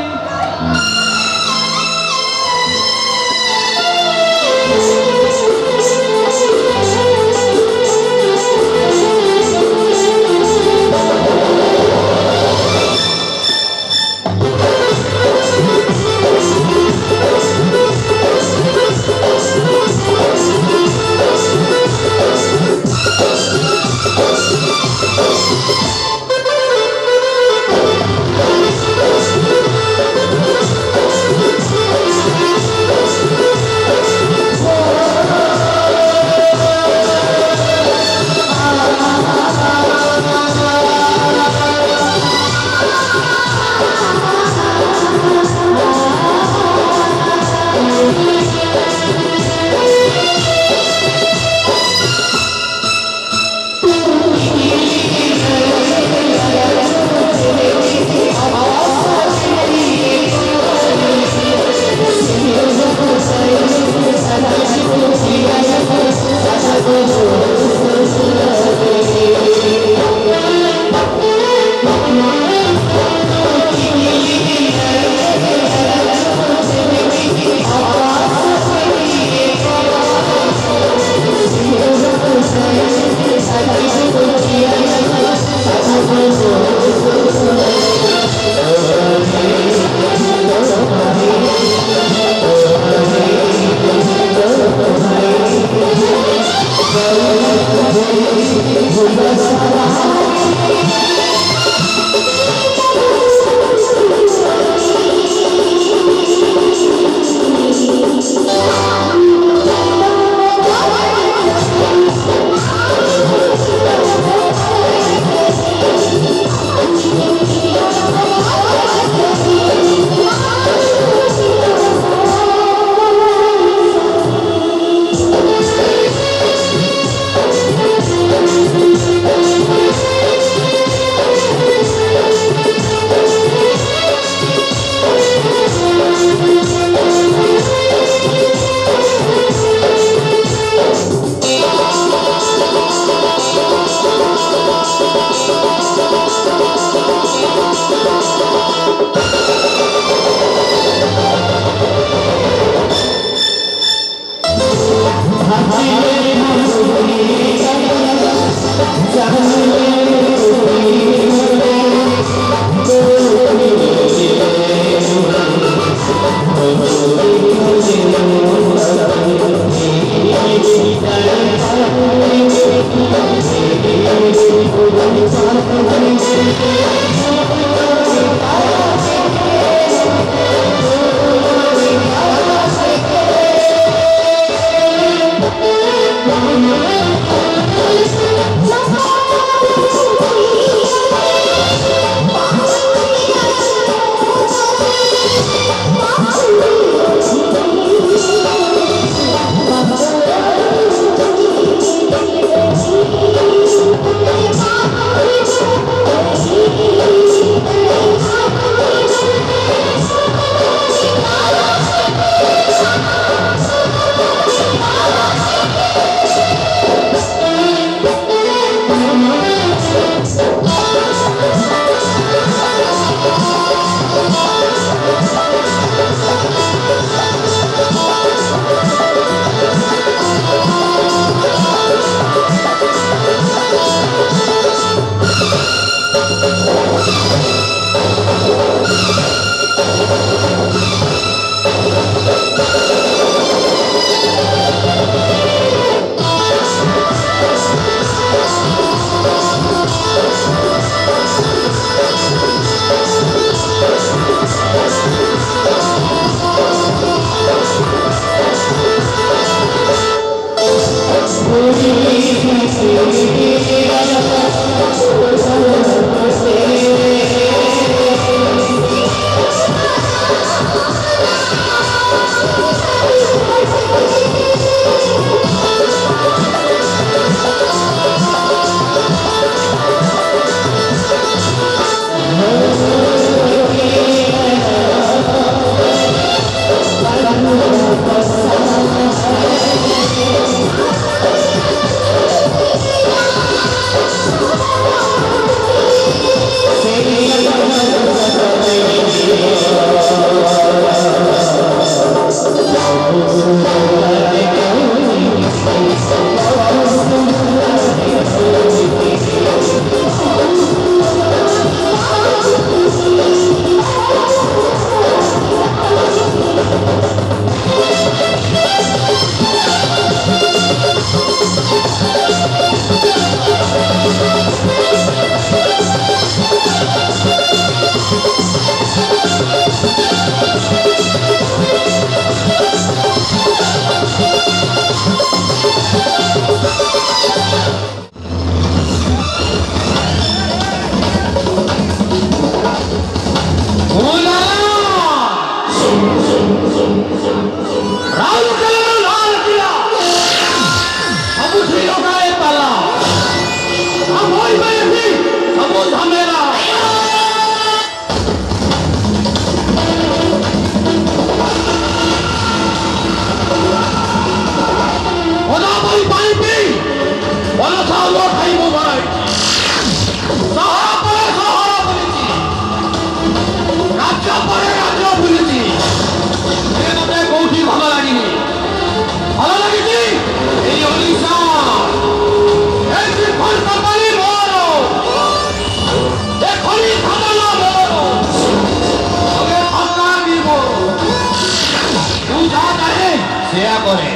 Speaker 1: ସେୟା କରେ।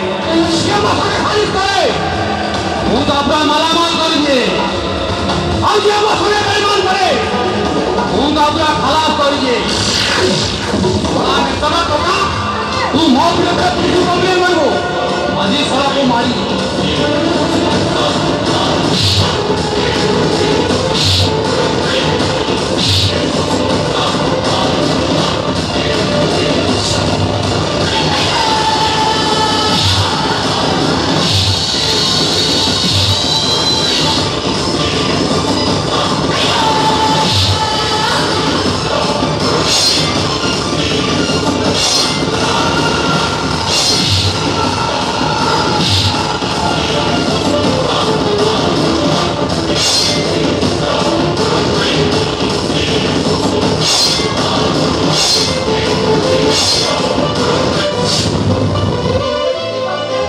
Speaker 3: ସିଏ ମୋ ସାଙ୍ଗେ ଖାରିଜ କରେ।
Speaker 1: ମୁଁ ତ ପୁରା ମାଲାମାଲ କରିଦିଏ।
Speaker 3: ଆଉ ଯିଏ ମୋ ସାଙ୍ଗେ ବେଇମାନ କରେ
Speaker 1: ମୁଁ ତ ପୁରା ଖଲାସ କରିଦିଏ।
Speaker 3: ଟଙ୍କା ତୁ ମୋ ବିରୁଦ୍ଧରେ ପୁଲିସ କମ୍ପ୍ଲେନ୍ କରିବୁ।
Speaker 1: ଆଜି ସଡ଼କୁ ମାରି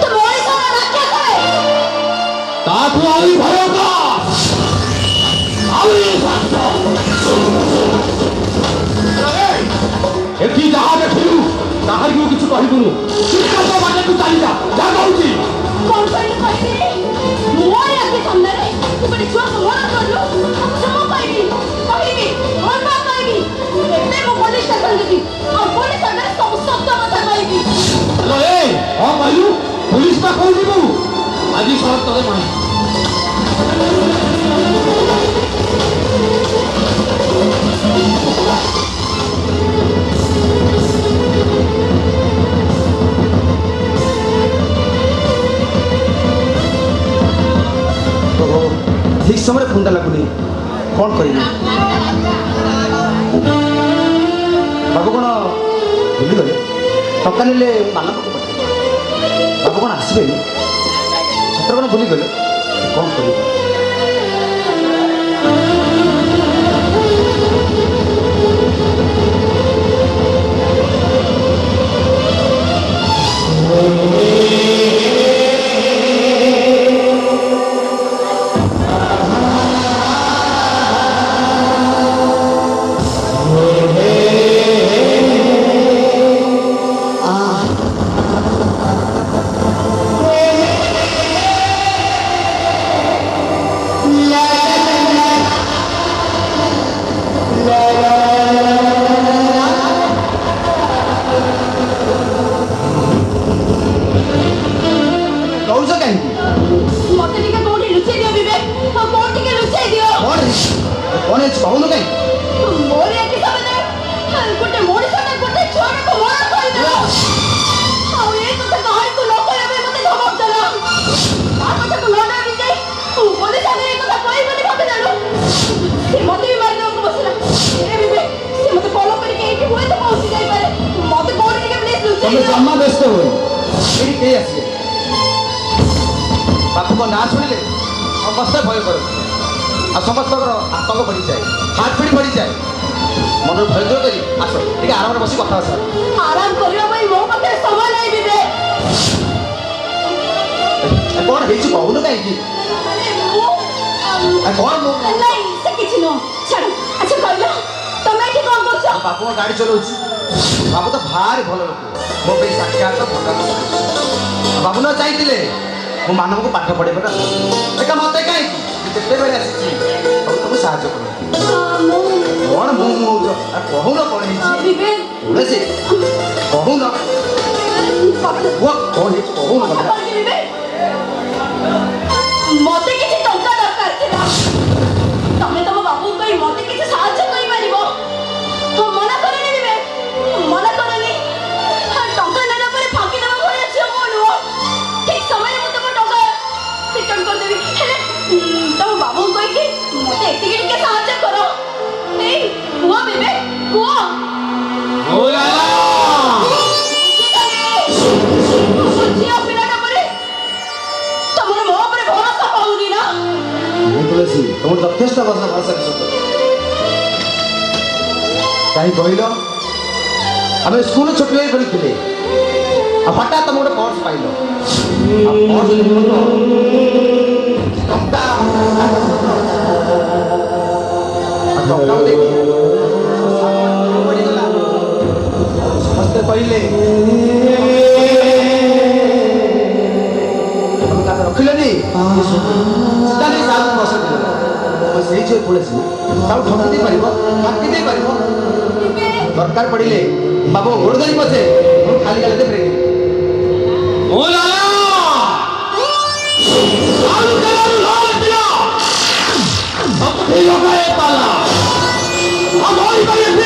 Speaker 2: तुम ओडिशाର ରାକ୍ଷସ।
Speaker 3: ତାଠୁ ଆହୁରି ଭୟଙ୍କର ଆହୁରି ଶାନ୍ତ। ଏଠି ଯାହା ଦେଖିଲୁ କାହାରିକୁ କିଛି କହିବୁନୁ। ଚୁପଚାପ ବାଟକୁ ଚାଲିଯା। ଯାହା କହୁଛି
Speaker 2: କଣ କହିଲୁ କହିବି? ମୋ ଆଖି ସାମ୍ନାରେ ତୁ ଗୋଟେ ଛୁଆକୁ ମନା କଲୁ। କ୍ଷମା ପାଇବି କହିବି ମନା କହିବି। ଏବେ ମୁଁ ପୋଲିସ ଷ୍ଟେସନ ଯିବି ଆଉ ପୋଲିସ ଆଗରେ ସବୁ ସତ କଥା କହିବି।
Speaker 3: ହ୍ୟାଲୋ ଏ ହଁ କହିଲୁ ପୁଲିସ ବା କହୁ ଯିବୁ।
Speaker 1: ଆଜି ସଡ଼କ ତଳେ ମାରି
Speaker 3: ଓହୋ ଠିକ ସମୟରେ ଫୋନଟା ଲାଗୁନି କ'ଣ କରିବି। ବାବୁ କ'ଣ ଭୁଲିଗଲେ? ଟଙ୍କା ନେଲେ ମାନ ପକେଇ ପଠେଇବେ। ବାବୁ କ'ଣ ଆସିବେନି? ସତରେ କ'ଣ ଭୁଲିଗଲେ? କ'ଣ କରିବି? କହୁଛ କାହିଁକି?
Speaker 2: ମତେ ଟିକେ କୋଉଠି ଲୁଚେଇ ଦିଅ ବିବେକ। କୋଉଠି ଟିକେ ଲୁଚେଇ ଦିଅ।
Speaker 3: କ'ଣ ହେଇଛି? କ'ଣ ହେଇଛି କହୁନ କାହିଁକି?
Speaker 2: ମୋର ଏଠି ସାମନେ ଗୋଟେ ମଣିଷଟା ଗୋଟେ ଛୁଆଟାକୁ ମନା କରିଦେଲ। ଆଉ ଏ କଥା କାହାରିକୁ ନ କହିବା ପାଇଁ ମତେ ଧମକ ଦେଲ। ତା କଥାକୁ ନ ଡରି ଯାଇ ପୋଲିସ ଆଗରେ ଏ କଥା କହିବି ବୋଲି ଭାବିଦେଲ। ସେ ମତେ ବି ମାରିଦେବାକୁ ବସିଲା। ଏ ବିବେକ ସେ ମତେ ଫଲୋ କରିକି ଏଇଠି ହୁଏତ ପହଞ୍ଚି ଯାଇପାରେ। ମତେ କୋଉଠି ଟିକେ ପ୍ଲିଜ ଲୁଚେଇ
Speaker 3: ତମେ
Speaker 2: ଦିଅ।
Speaker 3: ଜମା ବ୍ୟସ୍ତ ହୁଏ। ଏଠି କେହି ଆସିବେ। ବାପୁଙ୍କ ନାଁ ଶୁଣିଲେ ସମସ୍ତେ ଭୟ କରନ୍ତି ଆଉ ସମସ୍ତଙ୍କର ଆତଙ୍କ ବଢ଼ିଯାଏ, ହାର୍ଟ ବିଟ୍ ବଢ଼ିଯାଏ। ମନରୁ ଭୟ ଦୂର କରି ଆସ ଟିକେ ଆରାମରେ ବସି କଥା ଆସ।
Speaker 2: ଆରାମ କରିବା ପାଇଁ ମୋ ପାଖରେ ସମୟ ନାହିଁ ବିବେକ।
Speaker 3: କ'ଣ ହେଇଛି କହୁନ କାହିଁକି? କ'ଣ ମୁଁ
Speaker 2: ନାଇଁ ସେ କିଛି ନୁହଁ ଛାଡ଼। ଆଚ୍ଛା କହିଲ ତମେ ଏଠି କ'ଣ କରୁଛ?
Speaker 3: ବାପୁଙ୍କ ଗାଡ଼ି ଚଲାଉଛି। ବାବୁ ତ ଭାରି ଭଲ ଲୋକ। ମୋ ପାଇଁ ସାକ୍ଷାତ ଭଗବାନ। ବାବୁ ନ ଚାହିଁଥିଲେ ମୁଁ ମାନବକୁ ପାଠ ପଢ଼େଇବାଟା ଦେଖା ମତେ କାହିଁକି ଯେତେବେଳେ ଆସିଛି ସବୁ ତମକୁ ସାହାଯ୍ୟ କର। କ'ଣ ମୁଁ ହଉଛ କହୁନ କ'ଣ ହେଇଛି?
Speaker 2: ବିବେକ
Speaker 3: ତୁଳସୀ କହୁନ କୁହ କ'ଣ ହେଇଛି କହୁନ କଥା।
Speaker 2: ମତେ କିଛି ଟଙ୍କା ଦରକାର ଥିଲା। ତମେ ତମ ବାବୁଙ୍କ ପାଇଁ ମତେ କିଛି ସାହାଯ୍ୟ କରିପାରିବ? ମନା କରନି ବିବେକ ମନା କରନି। ଟଙ୍କା ନେଲା ପରେ ଫାଙ୍କି ଦେବା ଭଳିଆ ଝିଅ ମୁଁ ନୁହଁ। ଠିକ ସମୟରେ ମୁଁ ତମ ଟଙ୍କା ରିଟର୍ନ କରିଦେବି। ହେଲେ ତମ ବାବୁଙ୍କୁ କହିକି ମତେ ଏତିକି ଟିକେ ସାହାଯ୍ୟ କର। ଏଇ କୁହ ବିବେକ କୁହ। ଝିଅ ପିଲାଟା ପରେ ତମର ମୋ ଉପରେ ଭରସା ପାଉନି ନା?
Speaker 3: ତୁଳସୀ ତମର ଯଥେଷ୍ଟ ଭରସା ସତ। କାହିଁ କହିଲ ଆମେ ସ୍କୁଲ ଛୋଟ ହେଇ ଖେଳୁଥିଲେ ଆଉ ହଠାତ୍ ତମେ ଗୋଟେ ପର୍ସ ପାଇଲ। ଆଉ ପର୍ସ ଟଙ୍କା ଦେଖି ସମସ୍ତେ କହିଲେ ସିଧା ନେଇ ତାହାକୁ ପସନ୍ଦ କଲା ତମେ ସେଇ ଝିଅ ପଳେଇଛି ତାକୁ ଠକି ଦେଇପାରିବ ଠକି ଦେଇପାରିବ ଦରକାର ପଡ଼ିଲେ ବାବୁ ଗୋଡ଼ ଧରି ପଛେ ମୁଁ ଖାଲି ଗାଲିରେ ଫେରେଇବି
Speaker 1: ଓ ଲାଲା ଆଳୁ କେଲାରୁ ଲାଲ ପିଲା ସବୁ ଠିକ ହଏ ପାଲା हम होई पाइए सब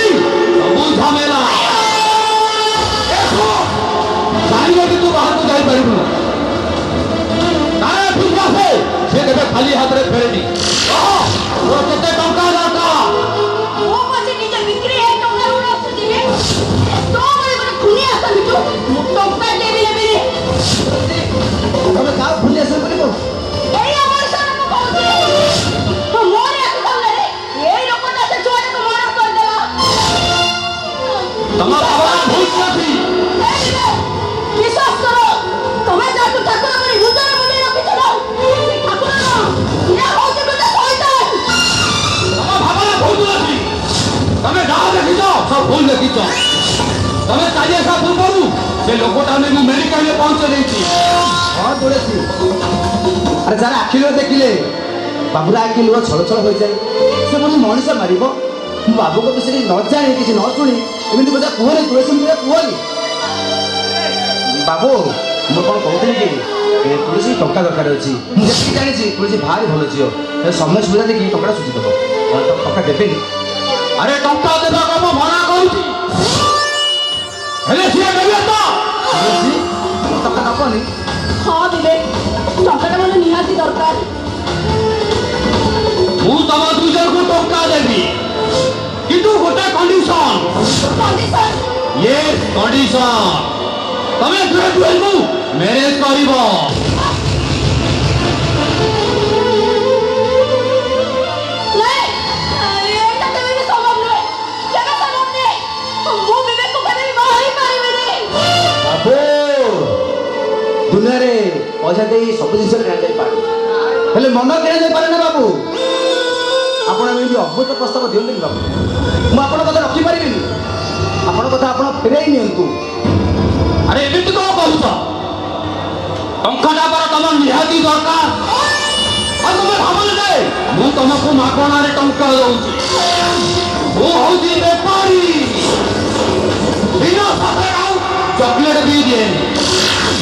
Speaker 1: झमेला देखो जानिए कि तू बाहर को जाई परिबु तारे विश्वास है से केबे खाली हाथ रे फेरेनी ओहो वो केते टंका दरकार
Speaker 2: ମୋ ପାଖେ ନିଜେ ବିକ୍ରି ହେ ଟଙ୍କା ଉଡା ଆସୁଥିବେ ତୋ ଭଳି ଗୋଟେ ଖୁନି ଆସନ୍ତି ତୁ ମୁଁ ଟଙ୍କା ଦେବି ନେବି
Speaker 3: ତମେ କାହା ଭୁଲି ଆସିବ ବୋଲି କହୁଛ
Speaker 2: ଏଇ ଆମର ସାରା କହୁଛି ତ ମୋର ଆଖି ସାମ୍ନାରେ ଏଇ ଲୋକଟା ସେ ଛୁଆଟାକୁ ମନା କରିଦେଲା
Speaker 1: तमार बाबा भूत નથી
Speaker 2: ବିଶ୍ୱାସ କର ତମେ ଯାହାକୁ ଠାକୁର ବୋଲି ହୃଦୟରେ ମନେ ରଖିଛ ନା ସେ ଠାକୁର ଇଏ ହଉଛି ଗୋଟେ ଶୈତାନ
Speaker 1: तमार बाबा भूत નથી તમે ଯାହା ଦେଖିଛ ସବୁ ଭୁଲ ଦେଖିଛ ତମେ ଚାଲିଆ ସା ପୂର୍ବରୁ ସେ ଲୋକଟା ମୁଁ ମେଡିକାଲରେ ପହଞ୍ଚେଇ ଦେଇଛି
Speaker 3: ହଁ ତୁଳସୀ ଆରେ ଯାরা ଆଖିରେ ଦେଖିଲେ ବାବୁର ଆଖି ଲୁହ ଛଳ ଛଳ ହୋଇଯାଏ ସେ ପୁଣି ମଣିଷ ମାରିବ ମୁଁ ବାବୁଙ୍କ ବିଷୟରେ ନ ଜାଣି କିଛି ନ ଶୁଣି ଏମିତି କଥା କୁହନି ତୁଳସୀ ମୁଁ କୁହନି ବାବୁ ମୁଁ କ'ଣ କହୁଥିଲି କି ତୁଳସୀ ଟଙ୍କା ଦରକାର ଅଛି ମୁଁ ଯେତିକି ଜାଣିଛି ତୁଳସୀ ଭାରି ଭଲ ଝିଅ ସମୟ ସୁବିଧା ଦେଖି ଟଙ୍କାଟା ସୁଝିଦେବ ଟଙ୍କା ଦେବେନି
Speaker 1: ଆରେ ଟଙ୍କା ଦେବାକୁ ମୁଁ ମନା କରୁଛି ହେଲେ ସିଏ ଦେବେ ତ
Speaker 3: ତୁଳସୀ ଟଙ୍କା ନବନି
Speaker 2: ହଁ ବିବେକ ଟଙ୍କାଟା ମୋର ନିହାତି ଦରକାର
Speaker 1: ମୁଁ ତମ ଦୁଇ ଜଣଙ୍କୁ ଟଙ୍କା ଦେବି କିନ୍ତୁ ଗୋଟେ କଣ୍ଡିସନ
Speaker 2: କଣ୍ଡିସନ
Speaker 1: ୟେସ୍ କଣ୍ଡିସନ ତମେ ଦୁହେଁ ଦୁହେଁଙ୍କୁ ମ୍ୟାରେଜ କରିବ
Speaker 2: ଏଇଟା କେବେ ବି ସମ୍ଭବ ନୁହେଁ କେବେ ସମ୍ଭବ ନୁହେଁ ମୁଁ ବିବେକକୁ କେବେ ବି ବାହା ହେଇପାରିବିନି
Speaker 3: ବାବୁ ଦୁନିଆରେ ପଇସା ଦେଇ ସବୁ ଜିନିଷ କିଣାଯାଇପାରେ ହେଲେ ମନ କିଣାଯାଇପାରେ ନା ବାବୁ ଆପଣ ଏମିତି ଅଦ୍ଭୁତ ପ୍ରସ୍ତାବ ଦିଅନ୍ତୁନି ବାବୁ ମୁଁ ଆପଣଙ୍କ କଥା ରଖିପାରିବିନି ଆପଣଙ୍କ କଥା ଆପଣ ଫେରାଇ ନିଅନ୍ତୁ
Speaker 1: ଆରେ ଏମିତି କଣ କହୁଛ ଟଙ୍କାଟା ପରା ତମ ନିହାତି ଦରକାର ଆଉ ତମେ ଭାବୁଛ ଯେ ମୁଁ ତମକୁ ମାଗଣାରେ ଟଙ୍କା ଦଉଛି ମୁଁ ହଉଛି ବେପାରୀ ଦିନ ସାରା ଆଉ ଚକଲେଟ ବି ଦିଏନି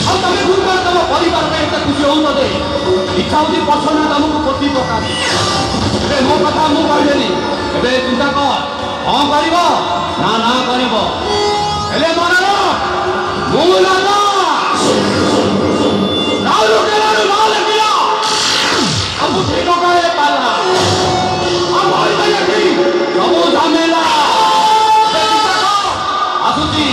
Speaker 1: ଆଉ ତମେ ବୁଝିପାର ତମ ପରିବାର ପାଇଁ ଏତେ ଖୁସି ହଉଛ ଯେ ଇଚ୍ଛା ହଉଛି ପଛରେ ତମକୁ ପୋତି ପକାନ୍ତି ଏବେ ମୋ କଥା ମୁଁ କହିଦେଲି ଏବେ ଚିନ୍ତା କର ହଁ କରିବ ନା ନା କରିବ ହେଲେ ମନେ ମୁଁ ଲାଲା ରାଉରୁ କେଲାରୁ ଲାଲ ପିଲା ସବୁ ଠିକ କରେ ପାଲା ଆମ ଏଠି ସବୁ ଝାମେଲା ଆସୁଛି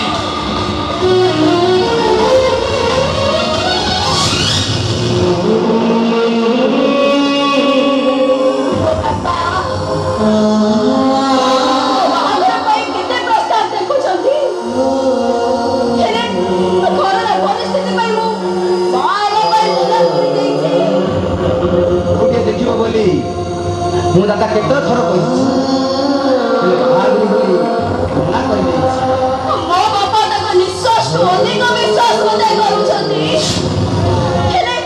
Speaker 2: ବାହାଘର ପାଇଁ କେତେ ପ୍ରସ୍ତାବ ଦେଖୁଛନ୍ତି ହେଲେ ଘରର ପରିସ୍ଥିତି ପାଇଁ ମୁଁ ବାହାଘର ପାଇଁ ମନା କରିଦେଇଛି
Speaker 3: ଗୋଟିଏ ଦେଖିବ ବୋଲି ମୁଁ ଦାଦା କେତେ ଥର କହିଛି ହେଲେ ବାହାଘର ବୋଲି ମନା କରିଦେଇଛି
Speaker 2: ମୋ ବାପା ତାଙ୍କ ନିଶ୍ୱାସଠୁ ଅଧିକ ବିଶ୍ୱାସ ବୋଧେ କରୁଛନ୍ତି ହେଲେ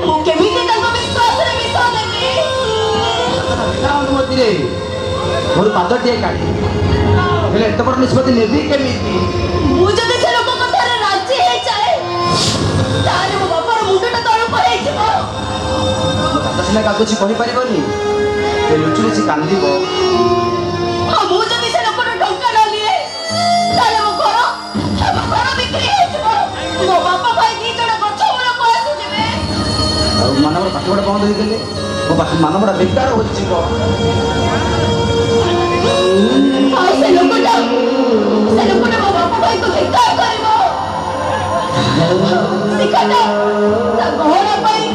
Speaker 2: ମୁଁ କେମିତି ତାଙ୍କ ବିଶ୍ୱାସରେ ବିଷ ଦେବି
Speaker 3: ବିନା ଅନୁମତିରେ ମୋର ପାଦଟିଏ କାଟି ହେଲେ ଏତେ ବଡ଼ ନିଷ୍ପତ୍ତି ନେବି କେମିତି
Speaker 2: ମୁଁ ଯଦି ସେ ଲୋକ କଥାରେ ରାଜି ହେଇଯାଏ ତାହେଲେ ମୋ ବାପାର ମୁଣ୍ଡଟା ତଳକୁ ହେଇଯିବ
Speaker 3: ଦାଦା ସିନା କାକୁଛି କହିପାରିବନି ସେ ଲୁଚି ଲୁଚି କାନ୍ଦିବ
Speaker 2: ହଁ ମୁଁ ଯଦି ସେ ଲୋକର ଟଙ୍କା ନ ନିଏ ତାହେଲେ ମୋ ଘର ବିକ୍ରି ହେଇଯିବ ମୋ ବାପା ଭାଇ ଦି ଜଣ ଗଛ ମୂଳକୁ ଆସିଯିବେ
Speaker 3: ଆଉ ମାନବର ପାଠପଢ଼ା ବନ୍ଦ ହେଇଗଲେ ମୋ ମାନବଟା ବେକାର ହୋଇଯିବ
Speaker 2: ଆଉ ସେ ଲୋକଟା ମୋ ବାପା ଭାଇକୁ ବେକାର କରିବ ସେ କଥା ତା ଗହଣା ପାଇଁ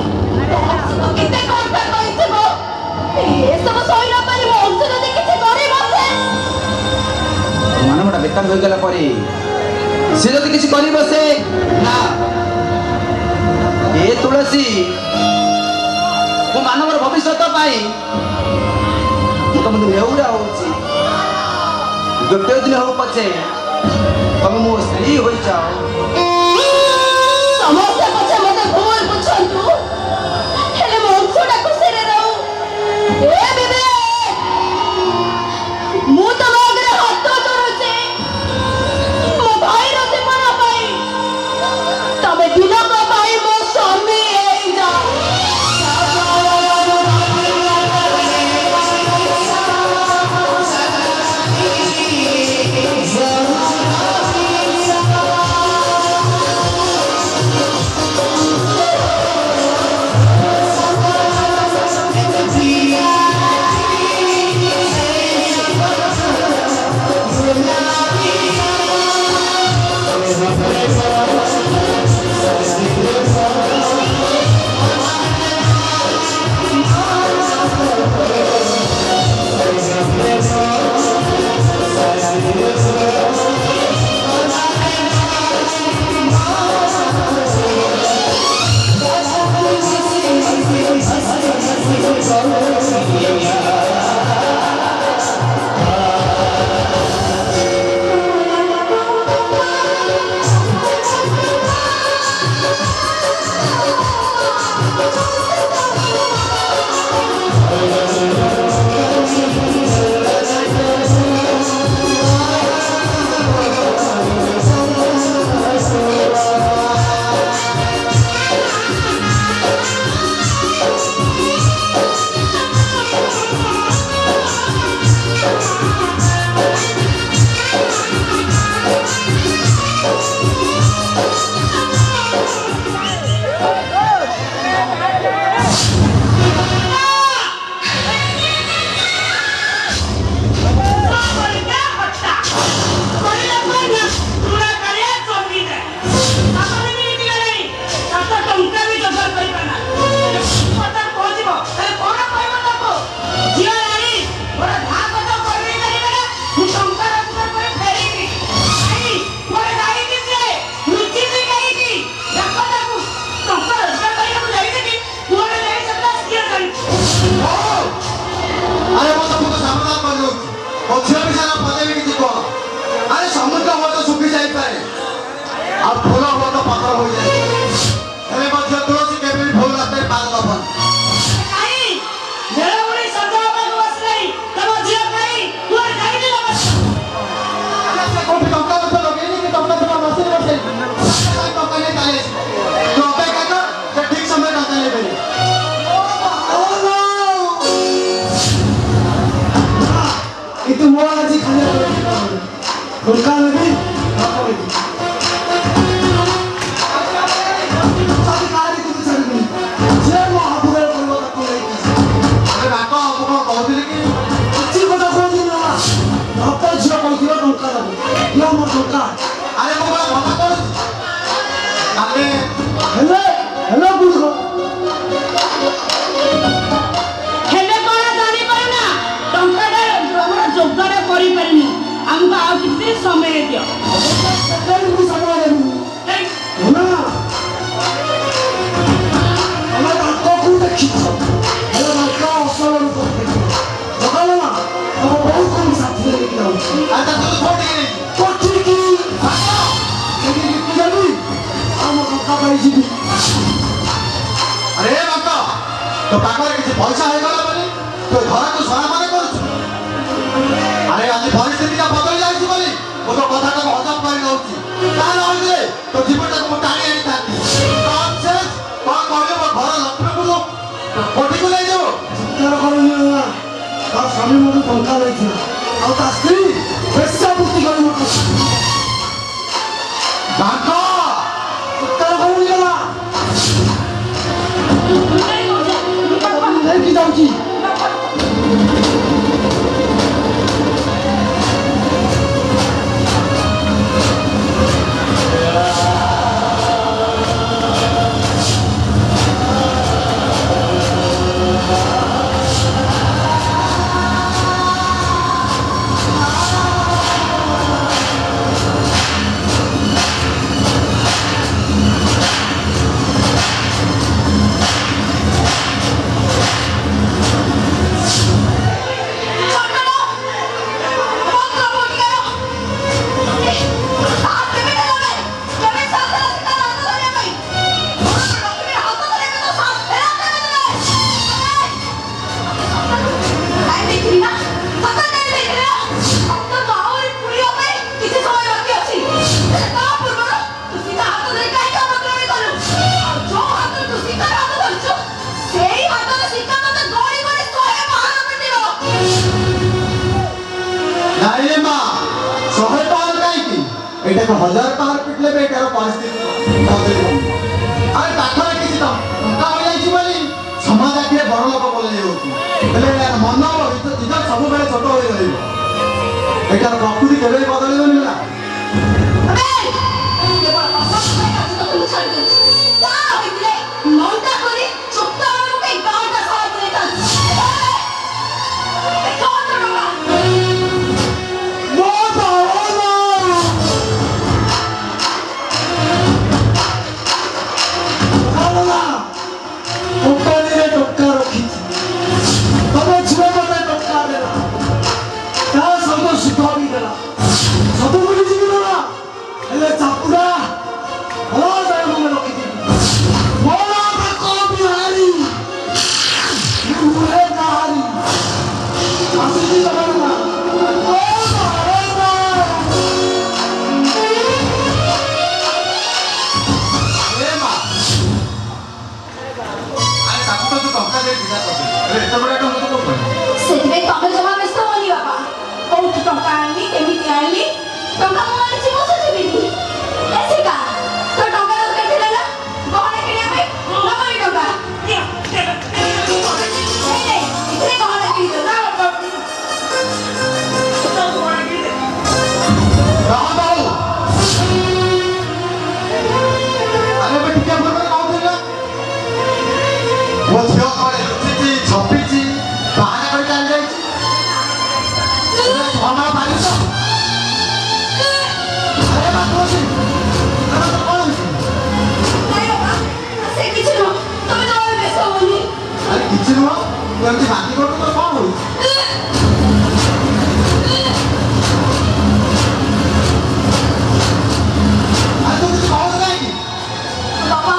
Speaker 2: କେତେ କଥା କହିଥିବ ଏସବୁ ସହିଲା ପାଇଁ ମୋ ଅଂଶ ଯଦି କିଛି କରିବ
Speaker 3: ମାନବଟା ବେକାର ହୋଇଗଲା ପରେ ସେ ଯଦି କିଛି କରିବ ସେ ନା ଏ ତୁଳସୀ ମୋ ମାନବର ଭବିଷ୍ୟତ ପାଇଁ ମୁଁ ତମ ନେଉରା ହଉଛି ଗୋଟେ ଦିନ ହଉ ପଛେ ତମେ ମୋ ସ୍ତ୍ରୀ ହୋଇଯାଅ
Speaker 2: ସମସ୍ତେ ପଛେ ମତେ ଭୁଲ ବୁଝନ୍ତୁ ହେଲେ ଏ ବେବେ ମୁଁ ତମ ଆଗରେ ହାତ ଯୋଡୁଛି ମୋ ଭାଇର ଜୀବନ ପାଇଁ ତମେ ଦିନକ ପାଇଁ ମୋ ସ୍ୱାମୀ ହେଇଯାଅ
Speaker 1: আরে মো তোমাকে সামনা করলো ও ঝিও বিছানা পদে কি দিব আরে সমুদ্র হয়তো শুকি যাই পারে আর ফুল হয়তো পাথর হয়ে যায় হেলে মধ্যে তুলসী কেবে ভুল রাস্তায় পা দবন
Speaker 4: କାହିଁ ଝେଳମୁଳି ସଜ ହେବାକୁ ବସିଲାଣି ତମ ଝିଅ କାହିଁ କୁଆଡ଼େ ଯାଇଥିଲ
Speaker 1: আরে সে কোটি টঙ্কা মতো লগেইনি কি টঙ্কা তোমার মসিন বসে টঙ্কা নিয়ে চালে তো অপেক্ষা কর সে ঠিক সময় টাকা নেবে
Speaker 3: কিন্তু ମୋ ଆଜି ଖାଲି ଟଙ୍କା ନେବି ଯେ ମୋ ହାବୁଡ଼ରେ କରିବ ତାକୁ ନେଇକି
Speaker 1: আরে রাখ ମୁଁ କଣ କହୁଥିଲି କି
Speaker 3: କିଛି କଥା କହୁଛି ନା ବାପ ଝିଅ କହୁଥିଲ ଟଙ୍କା ଦେବ ଦିଅ ମୋ ଟଙ୍କା
Speaker 1: আরে ମୁଁ କଣ ମନା କରୁଛି କାଲି
Speaker 3: ହେଲେ ହେଲେ ଗୁଡ଼ିକ
Speaker 4: ହେଲେ କ'ଣ ଜାଣିପାରୁନା ଟଙ୍କାଟା ଆମର ଯୋଗାଡ଼ କରିପାରିନି ଆମକୁ ଆଉ କିଛି ଦିନ ସମୟ ଦିଅ
Speaker 3: ସେତେବେଳକୁ ସମୟ ଦେବୁ
Speaker 4: ହେଇ,
Speaker 3: ନା ଆମେ ତାଙ୍କକୁ ଦେଖିଛ ହେଲେ ତାଙ୍କ ଅସଲ ରୂପ ଦେଖିଛ ସକାଳ ନା ତମ ବହୁତ କମ ସାଥିରେ ନେଇକି ଯାଉଛି
Speaker 1: ଆରେ ତା ତୁ କୋଉଠିକି ନେଇଛି
Speaker 3: କୋଠିକି ସେଠି ବିକି ଦେବି ଆମ ଟଙ୍କା ପାଇଯିବି
Speaker 1: আরে বাপ তো পাখরে কিছু পয়সা হয়ে গেল বলে তো ঘরକୁ সরা মনে করছু আরে আজ পরিস্থিতিটা বদলে যাচ্ছে বলি ও তো কথাটাকে হজম করে নেଉଛି তাহলে হইলে তো জীবনটাকে ମୁଁ টাଣି আনিଥାନ୍ତି ননসেন্স କଣ କହିଲେ ମୋ ଘର ଲକ୍ଷ୍ମୀକୁ କୋଠିକୁ ନେଇଯିବ
Speaker 3: ଚିତ୍କାର କରନି ନା ତା ସ୍ୱାମୀ ମୋତେ ଟଙ୍କା ଦେଇଥିଲା ଆଉ ତା ସ୍ତ୍ରୀ ବେଶ୍ୟାବୃତ୍ତି କରି ମୋତେ
Speaker 1: ବାଙ୍କ
Speaker 3: ଚିତ୍କାର କରନି ନା ନେଇକି ଯାଉଛି
Speaker 1: ଏଇଟାକୁ 1000 ପାହାର ପିଟିଲେ ବି ଏଟାର ପରିସ୍ଥିତି ବଦଳିବନି। ଆରେ ପାଖରେ କିଛି ଟଙ୍କା ହୋଇଯାଇଛି ବୋଲି ସମାଜ ଆଖିରେ ବଡ଼ ଲୋକ ବୋଲେଇ ହେଉଛି, ହେଲେ ଏହାର ମନ ଇଜ୍ଜତ ସବୁବେଳେ ଛୋଟ ହୋଇ ରହିବ। ଏଟାର ପ୍ରକୃତି କେବେ ବଦଳିବନି ନା।
Speaker 2: କେବଳ ବାପା ପାଇଁ ଆଜି ତ ମୁଁ ଛାଡ଼ି ଦେଉଛି। ତା ଭିତରେ ନଣ୍ଡା କରି ଚୁକ୍ତା ପାଇଁ ଗାଁଟା ସାରା ଦେଇଥାନ୍ତି।
Speaker 3: কোম্পানিরে টଙ୍କା রখিছি, তবে ঝিଅ মতে টଙ୍କା দেলা, তা সব সুଧ ବି ଦେଲା, ସବୁ ମିଳିଯିବି ନା, ହେଲେ ଚାପୁଡ଼ା ଭଲ ଯାଏ ମନେ ରଖିଥିବି। ମୋର ପାଖ ବିହାରୀ ନୁହେଁ କାହାରି, ଆସିଛି ତମେ ନା
Speaker 2: ସେଥିପାଇଁ ତମେ ଜମା ବ୍ୟସ୍ତ ହୁଅନି ବାପା। କୋଉଠୁ ଟଙ୍କା ଆଣିଲି, କେମିତି ଆଣିଲି, ଟଙ୍କା ମୁଁ ଆଣିଛି ମୋ ସଜିବିନି। ଏସିକା ତୋ ଟଙ୍କା ଦରକାର ଥିଲା ନା ଗହଣା କିଣିବା ପାଇଁ, ନବନି ଟଙ୍କା। ଏଥିରେ ଗହଣା କିଣିଛ ନା?
Speaker 1: ମୋ ଝିଅ କଣ ଲୁଚିଛି ଛପିଛି ବାହାନା କରି ଚାଲି ଯାଇଛି। ସମୟ ପାରିଛ ଆରେ ବା କହୁଛି କଣ ହେଉଛି?
Speaker 2: ନାଇଁ ବାପା, ସେ କିଛି ନୁହଁ, ତମେ ଜମା ବ୍ୟସ୍ତ ହୁଅନି।
Speaker 1: ଆରେ କିଛି ନୁହଁ, ତୁ ଏମିତି ବାନ୍ତି କରୁଛୁ ତ କଣ ହେଉଛି? ଆରେ ତୁ କିଛି କହୁଛୁ କାହିଁକି?
Speaker 2: ବାପା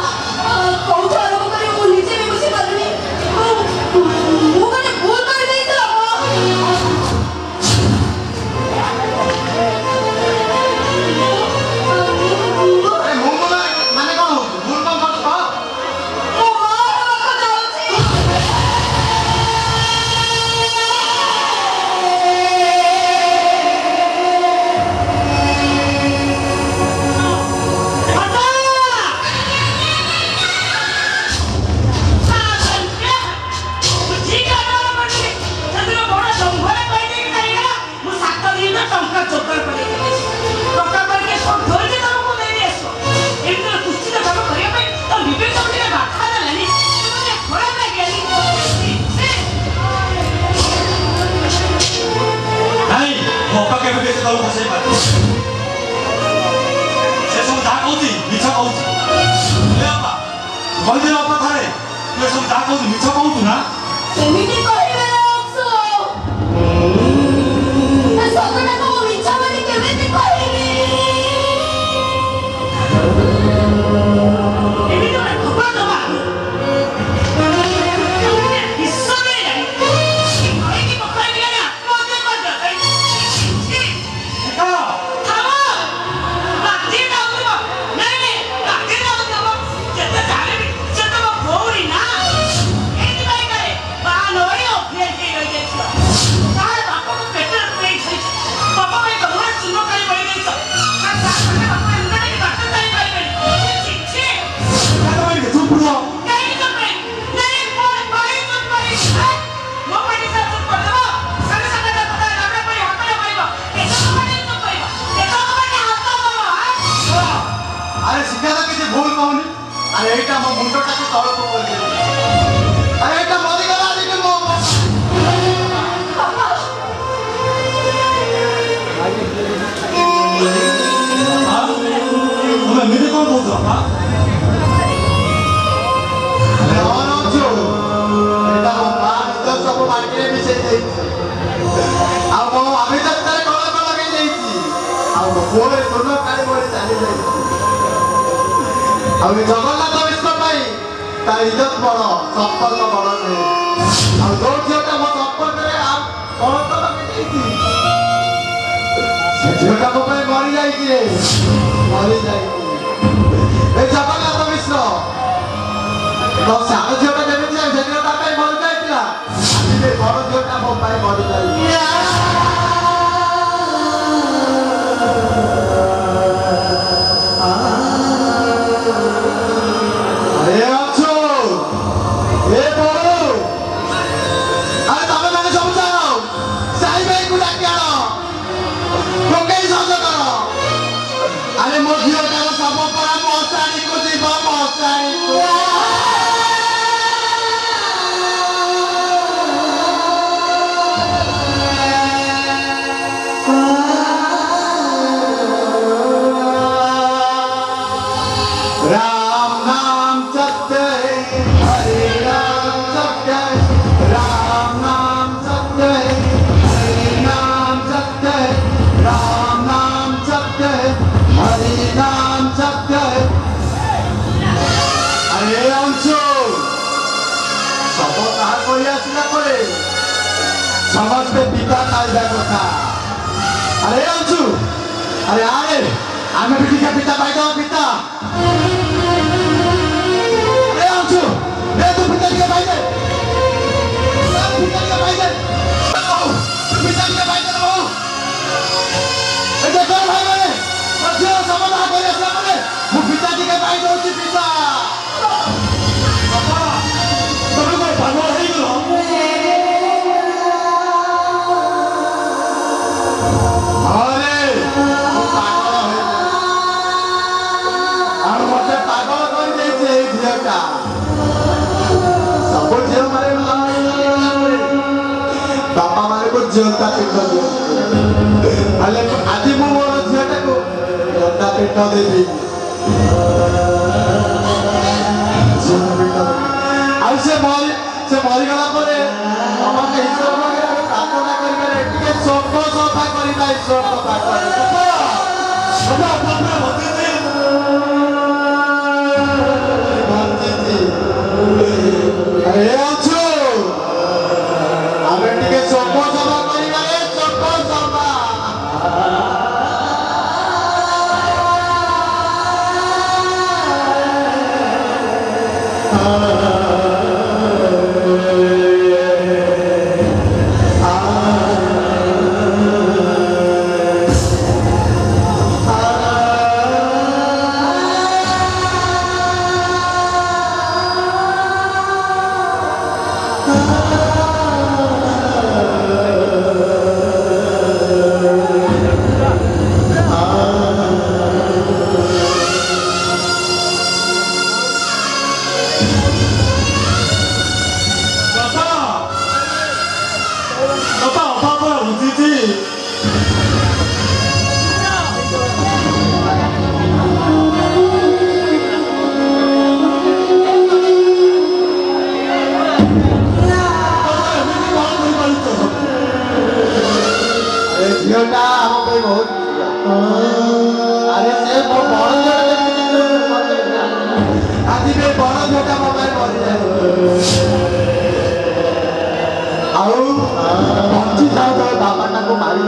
Speaker 2: କୋଉଠୁ ଆରମ୍ଭ କରି ମୁଁ ନିଜେ ବି ବୁଝିପାରୁନି। ମୁଁ ଗୋଟେ ଭୁଲ କରିଦେଇଛି ବାପା।
Speaker 1: ଆରେ ମୁଁ ମାନେ କଣ ହଉଛି? ଭୁଲ କଣ କରୁଛୁ କହ?
Speaker 2: ମୋ ମାର ପାଖ ଯାଉଛି।
Speaker 5: ନାଇଁ ମୋ ଅପା କେବେ ବି ଏତେ ତଳକୁ ଖସେଇ ପାରେ। ସେ ସବୁ ଯାହା କହୁଛି ମିଛ କହୁଛି। ହେ ଅପା କହିଦେଲେ ଅପା ଥରେ ତୁ ଏସବୁ ଯାହା କହୁଛୁ ମିଛ କହୁଛୁ ନା?
Speaker 2: ଏମିତି କହିବେ ନା ଅଂଶୁ? ସତଟାକୁ ମୁଁ ମିଛ ବୋଲି କେମିତି କହିବି?
Speaker 4: ଏମିତି ଗୋଟେ ଖବର ଦବା ବିଶ୍ୱରେ ଜାଣି କହିକି ପଖାଳି ବିଲାରେ ଆତ୍ମହତ୍ୟା କରିଦେବ।
Speaker 5: ଏକା
Speaker 4: ଥାମ ରାତିରେ ଯାଉଥିବ। ନାଇଁ ନାଇଁ ରାତିରେ ଯାଉଥିବ। ଯେତେ ଯାହେଲେ ବି ସେ ତମ ଭଉଣୀ ନା। ଏଇଥିପାଇଁ କରେ ବାହା ନହୋଇ ଅଭିଆରି ହେଇ ରହିଯାଇଥିବ। ତାହାର ବାପକୁ ପେଟରେ ପୁରେଇ ଛାଡ଼ିଛ। ବାପା ପାଇଁ ଗହଣା ଚୂନ କରି ବଳି ଦେଇଛ। ତା ସାଙ୍ଗରେ ବାପା ଏମିତି ବାଟ ଚାଲି ପାରିବେନି। ଛି ଛି
Speaker 5: ତମେ ଚୁପ୍ ରୁହ।
Speaker 4: କାହିଁକି ଚୁପ୍ କରି? ନାଇଁ ମୋର ଭାଇ ଚୁପ୍ କରି। ମୋ ପାଟି ସାର୍ ଚୁପ୍ କରିଦେବ। ସାଙ୍ଗେ ସାଙ୍ଗେ ତା କଥା ଲାଭ କରି ହାତରେ ମାରିବ। ଏସବୁ ପାଟି ଚୁପ୍ କରିବ। ଏସବୁ ପାଟି ହାତ ଦବ।
Speaker 1: ଆରେ ଶିକ୍ଷା ତ କିଛି ଭୁଲ କହୁନି। ଆରେ ଏଇଟା ମୋ ମୁଣ୍ଡଟାକୁ ତଳକୁ କରିଦେଲି। ଆରେ ଏଇଟା ମରିଗଲା ଆଜିକି ମୋ
Speaker 5: ତମେ ଏମିତି କଣ କହୁଛ ଅପା?
Speaker 1: ସବୁ ମାଟିରେ ମିଶେଇ ଦେଇଛି। ଆଉ ମୋ ଆମେ ଯାତ୍ରାରେ କଳଙ୍କ ଲଗେଇ ଦେଇଛି। ଆଉ ମୋ ପୁଅରେ ସ୍ୱର୍ଣ୍ଣ କାଳି ଭଳି ଚାଲି ଯାଇଛି। ଆଉ ଏ ଜଗନ୍ନାଥ ମିଶ୍ର ପାଇଁ ତା ଇଜ୍ଜତ ବଡ଼, ସମ୍ପର୍କ ବଡ଼ ନୁହେଁ। ଆଉ ଯୋଉ ଝିଅଟା ମୋ ସମ୍ପର୍କରେ କଳଙ୍କ ଲଗେଇ ଦେଇଛି ସେ ଝିଅଟା ମୋ ପାଇଁ ମରିଯାଇଛି ରେ, ମରିଯାଇଛି। ଏ ଜଗନ୍ନାଥ ମିଶ୍ର तो सानो झियोटा जेमिति सेदिन ता ପାଇଁ ମରି ଯାଇଥିଲା ଆଜି ସେ ବଡ଼ ଝିଅଟା ମୋ ପାଇଁ ମରି ଯାଇଛି। ମୋ ଝିଅଟାର ଶବ ପରା ମଶାଣିକୁ ଯିବ ମଶାଣିକୁ। राम नाम सत्य है, हरे नाम सत्य है, राम नाम सत्य है, हरे नाम सत्य है, राम नाम सत्य है, हरे नाम सत्य है। अरे अंशु सब कहा कही आसला परे समस्ते पिता खाइबा कथा। अरे अंशु अरे आरे आमे भी टिके पिता पाइदो पिता। अरे अंशु रे तू पिता टिके पाइदे पिता टिके पाइदे पिता टिके पाइदे रो। ए देखो भाई माने मझे समाधान करे असला माने मु पिता टिके पाइ दउची पिता।
Speaker 5: ବାପା ତମେ କଣ ପାଗଳ ହେଇଗଲ?
Speaker 1: अरे पागल है और मते पागल कर देছে এই ঝিওটা। सब ঝিও मारे बापा मारे को ঝিওটা पिट दियो। अले आज मु मोर ঝিওटा को ঝিওটা पिट देबी। ଆଉ ସେ ମରି ଗଲା ପରେ আমাকে ঈশ্বর পাଖରେ ପ୍ରାର୍ଥନା କରିବାରେ ଟିକେ ଶୋକ ସଫା କରିବା ঈশ্বর ପାଖରେ।
Speaker 5: ବାପା ବାପା ବଞ୍ଚିଛି।
Speaker 1: अरे अंशु ଆମେ ଟିକେ ଶୋକ ସଫା କରିବାରେ ଶୋକ ସଫା।
Speaker 5: ବାପା ବାପା ବଞ୍ଚିଛି।
Speaker 1: ଏ ଝିଅଟା ଆମ ପାଇଁ ବହୁତ ଆରେ ସେ ମୋ ବଡ଼ ଝିଅଟା ଆଜି ବି ବଡ଼ ଝିଅଟା ମୋ ପାଇଁ ମରିଯାଏ। ଆଉ ବଞ୍ଚି ଯାଉ ତ ବାପାଟାକୁ ମାରି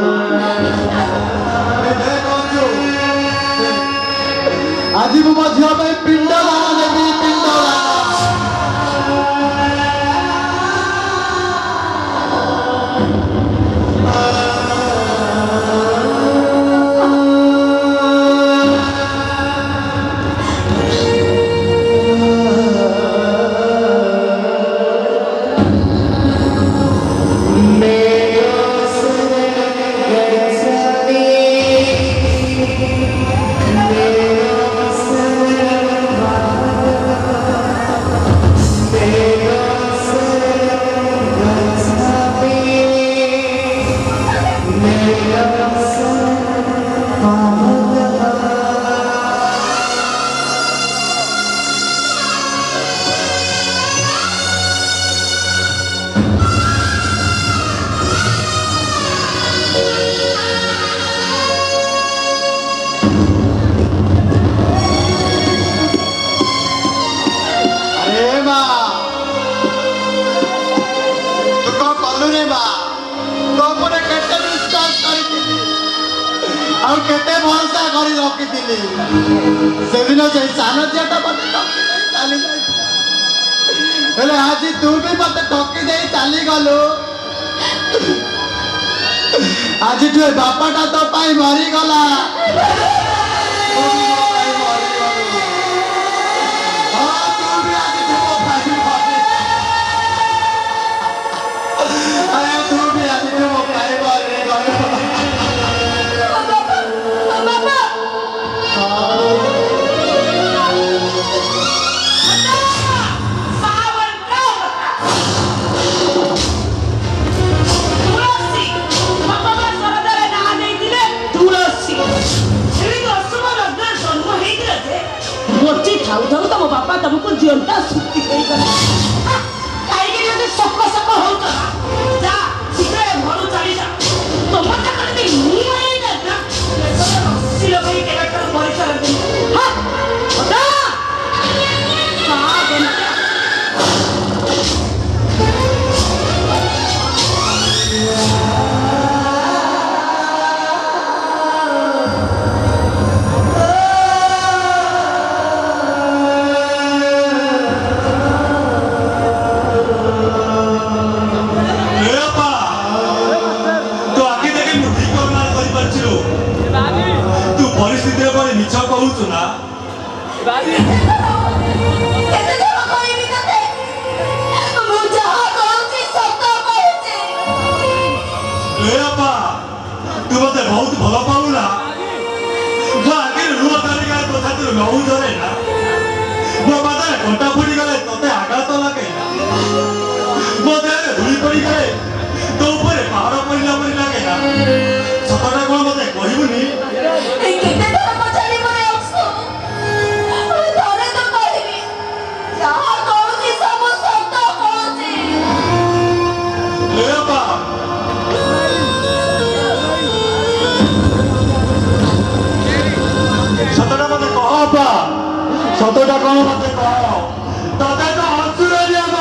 Speaker 1: ଆଜି ମୁଁ ମୋ ଝିଅ ପାଇଁ ପିଣ୍ଡ ଦାନ ଦେବି ପିଣ୍ଡ ଦାନ। ଆଉ କେତେ ଭରସା କରି ରଖିଥିଲି ସେଦିନ ସେଇ ସାନ ଝିଅଟା ମତେ ଠକି ଦେଇ ଚାଲି ଯାଇଥିଲା। ହେଲେ ଆଜି ତୁ ବି ମତେ ଠକି ଦେଇ ଚାଲିଗଲୁ। ଆଜିଠୁ ଏ ବାପାଟା ତୋ ପାଇଁ ମରିଗଲା। ତୁ ବି ମୋ ପାଇଁ ମରିଗଲୁ। ହଁ ତୁ ବି ଆଜିଠୁ ମୋ ପାଇଁ ମରିଗଲୁ। ଆରେ ତୁ ବି ଆଜିଠୁ ମୋ ପାଇଁ ମରିଗଲୁ।
Speaker 2: ବାବା
Speaker 1: ହଁ
Speaker 4: ଜିଅନ୍ତା ଶୁଖି ହେଇଗଲା କାହିଁକି ଯଦି ସକ ସକ ହଉଛ ନା ଯା ଶୀଘ୍ର ଏ ଘରୁ ଚାଲିଯା ତମ ଚାକର ବି ମୁଁ ଆଇନା ନା ରସି ଲଗେଇ କେବେଠାରୁ କରିସାରନ୍ତି ହଁ ଅଦା ହଁ ବେଣ୍ଟା
Speaker 5: ପରିସ୍ଥିତିରେ ପରେ ମିଛ କହୁଛୁ ନା
Speaker 2: କେତେ ଥର କହିବି ତତେ ମୁଁ ଯାହା କହୁଛି ସତ କହୁଛି
Speaker 5: ଏ ବାପା ତୁ ମତେ ବହୁତ ଭଲ ପାଉ ନା ମୋ ଆଗରେ ଲୁହ ତାଲିକା ତୋ ଛାତିରୁ ଲହୁ ଝରେ ନା ମୋ ପାଦରେ କଣ୍ଟା ଫୁଟିଗଲେ ତତେ ଆଘାତ ଲାଗେ ନା ମୋ ଦେହରେ ଧୂଳି ପଡ଼ିଗଲେ ତୋ ଉପରେ ପାହାଡ଼ ପଡ଼ିଲା ପରି ଲାଗେ ନା ସତଟା କଣ ମତେ କହିବୁନି
Speaker 2: କେତେ ଥର ପଚାରିବ ରେ ଅଂଶୁ ଥରେ ତ କହିବି ଯାହା କହୁଛି ସବୁ ସତ କହୁଛି
Speaker 5: ଏ ବାପା ସତଟା ମତେ କହ ବାପା ସତଟା କଣ ମତେ କହ ତତେ ତ ଅଂଶୁର ଦିଆବ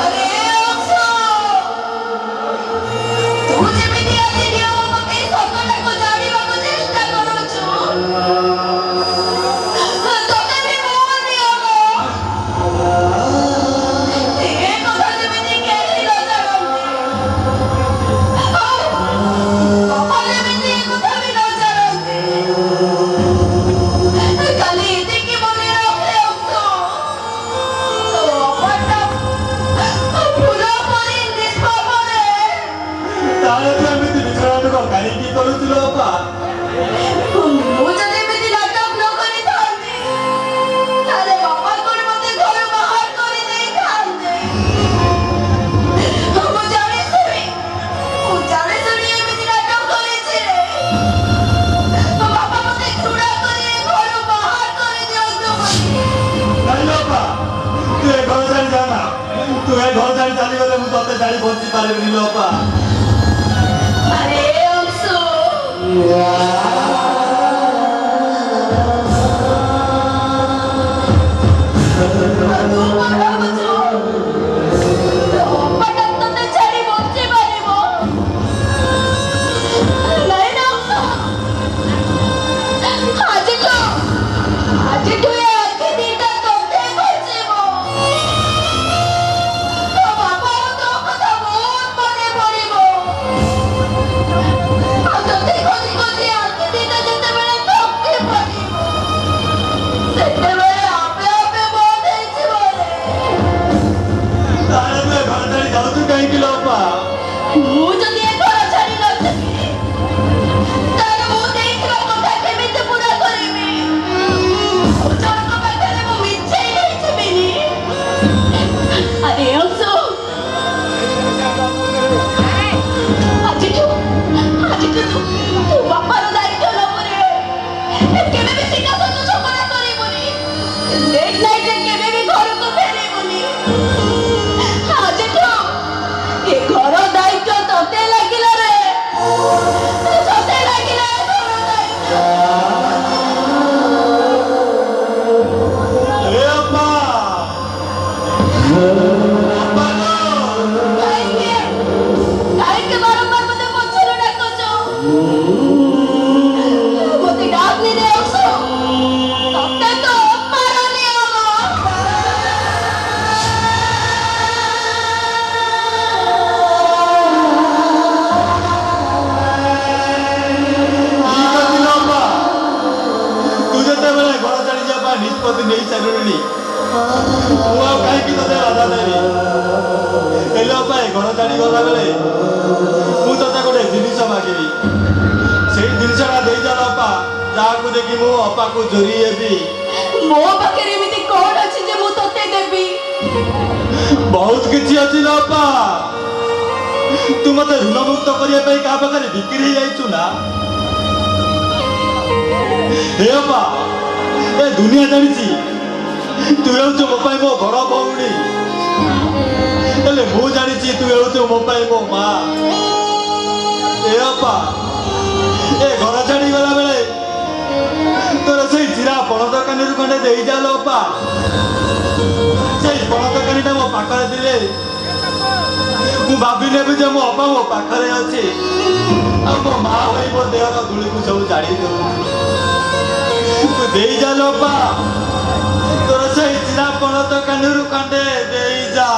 Speaker 2: ଆରେ ଅଂଶୁ ତୁ ଯେମିତି ଆଜି ନିୟମ ପକେଇ ସତଟାକୁ ଜାଣିବାକୁ ଚେଷ୍ଟା କରୁଛୁ ତତେ ବି ମୋ ନିୟମ ଏ କଥା ଯେମିତି କେହି ନ ଜାଣନ୍ତି ବାପା ଯେମିତି ଏ କଥା ବି ନ ଜାଣନ୍ତି ଖାଲି ଏତିକି ମନେ ରଖେ ଅଂଶୁ ତୋ ବାପାଟା ପୁରାପୁରି ନିଷ୍ପାପରେ
Speaker 5: ତାହେଲେ ତୁ ଏମିତି ବିଛଣାଟକ କାହିଁକି କରୁଥିଲୁ ବାପା
Speaker 2: ମୁଁ ଯଦି ଏମିତି ନାଟକ ନ କରିଥାନ୍ତି ତାହେଲେ ବାପା କଣ ମତେ ଘରୁ ବାହାର କରିଦେଇଥାନ୍ତେ ମୁଁ ଜାଣି ଶୁଣି ଏମିତି ନାଟକ କରିଛି ରେ ବାପା ମତେ ଘୃଣା କରି ଏ ଘରୁ ବାହାର କରିଦିଅନ୍ତୁ ବୋଲି
Speaker 5: ନାଇଁ ବାପା ତୁ ଏ ଘର ଛାଡ଼ି ଯାନା ତୁ ଏ ଘର ଛାଡ଼ି ଚାଲିଗଲେ ମୁଁ ତତେ ଛାଡ଼ି ବଞ୍ଚି ପାରିବିନି ବାପା
Speaker 2: ଆରେ ଅଂଶୁ ତୁ କଣ ଭାବୁଛୁ ତୋ ବାପାଟା ତତେ ଛାଡ଼ି ବଞ୍ଚି ପାରିବ ନାଇଁ ନା ଅଂଶୁ ଆଜିଠୁ ଏ ଆଖି ଦିଟା ତତେ ଖୋଜିବ ତୋ ବାପା ଆଉ ତୋ କଥା ବହୁତ ମନେ ପଡ଼ିବ ଆଉ ତତେ ଖୋଜି ଖୋଜି ଆଖି ଦିଟା ଯେତେବେଳେ ଥକି ପଡ଼ିବ ସେତେବେଳେ ଆପେ ଆପେ ବନ୍ଦ ହେଇଯିବ ରେ
Speaker 5: ତାହେଲେ ତୁ ଏ ଘର ଛାଡ଼ି ଯାଉଛୁ କାହିଁକି ଲୋ ବାପା
Speaker 2: ମୁଁ ଯଦି ଏ ଘର ଛାଡ଼ି ନଥିବି ତାହେଲେ ମୁଁ ଦେଇଥିବା କଥା କେମିତି ପୁରା କରିବି ଜଣଙ୍କ ପାଖରେ ମୁଁ ମିଛେଇ ନେଇଯିବିନି ଆରେ ଅଂଶୁ ଆଜିଠୁ ତୁ ବାପାର ଦାୟିତ୍ୱ ନବୁରେ କେବେ ବି ସିଂହାସନ ଝଗଡ଼ା କରିବୁନି ଲେଟ୍ ନାଇଟ୍ରେ କେବେ ବି ଘରକୁ ଫେରିବୁନି ଆଜିଠୁ ଏ ଘର ଦାୟିତ୍ୱ ତତେ ଲାଗିଲା ରେ ତତେ ଲାଗିଲା ଏ ଘର ଦାୟିତ୍ୱ
Speaker 5: ଏ ବାପା ବାପା ଲୋ
Speaker 2: କାହିଁକି ବାରମ୍ବାର ମତେ ପଛରୁ ଡାକୁଛୁ ମତେ ଡାକନି ରେ ଅଂଶୁ ତତେ ତ ଅପାର ନିୟମ
Speaker 5: ଠିକ ଅଛି ଲୋ ବାପା ତୁ ଯେତେବେଳେ ଘର ଛାଡ଼ି ଯିବା ପାଇଁ ନିଷ୍ପତ୍ତି ନେଇ ସାରିଲୁଣି ମୁଁ ଆଉ କାହିଁକି ତତେ ବାଧା ଦେବି ହେଲେ ବାପା ଏ ଘର ଛାଡ଼ି ଗଲା ବେଳେ ମୁଁ ତତେ ଗୋଟେ ଜିନିଷ ମାଗିବି ସେଇ ଜିନିଷଟା ଦେଇଯା ବାପା ଯାହାକୁ ଦେଖି ମୁଁ ଅପାକୁ ଚୋରି ହେବି
Speaker 2: ମୋ ପାଖରେ ଏମିତି
Speaker 5: ବହୁତ କିଛି ଅଛି ଲୋ ଅପା। ତୁ ମତେ ଋଣମୁକ୍ତ କରିବା ପାଇଁ କାହା ପାଖରେ ବିକ୍ରି ହେଇଯାଇଛୁ ନା? ହେ ଅପା, ଏ ଦୁନିଆ ଜାଣିଛି ତୁ ହେଉଛୁ ମୋ ପାଇଁ ମୋ ବଡ଼ ଭଉଣୀ, ହେଲେ ମୁଁ ଜାଣିଛି ତୁ ହେଉଛୁ ମୋ ପାଇଁ ମୋ ମା। ଏ ଅପା, ଏ ଘର ଛାଡ଼ିଗଲା ବେଳେ ତୋର ସେଇ ଚିରା ପଣ ଦୋକାନୀରୁ ଖଣ୍ଡେ ଦେଇଯା ଲୋ ଅପା। ସେଇ ପଣ ଦୋକାନୀଟା ମୋ ପାଖରେ ଥିଲେ ମୁଁ ଭାବି ନେବି ଯେ ମୋ ଅପା ମୋ ପାଖରେ ଅଛି, ଆଉ ମୋ ମା ଭାଇ ମୋ ଦେହର ଧୂଳିକୁ ସବୁ ଜାଣି ଦେଉଛି। ତୁ ଦେଇଯା ଲୋ ଅପା, ତୋର ସେଇ ଚିରା ପଣ ଦୋକାନୀରୁ ଖଣ୍ଡେ ଦେଇଯା।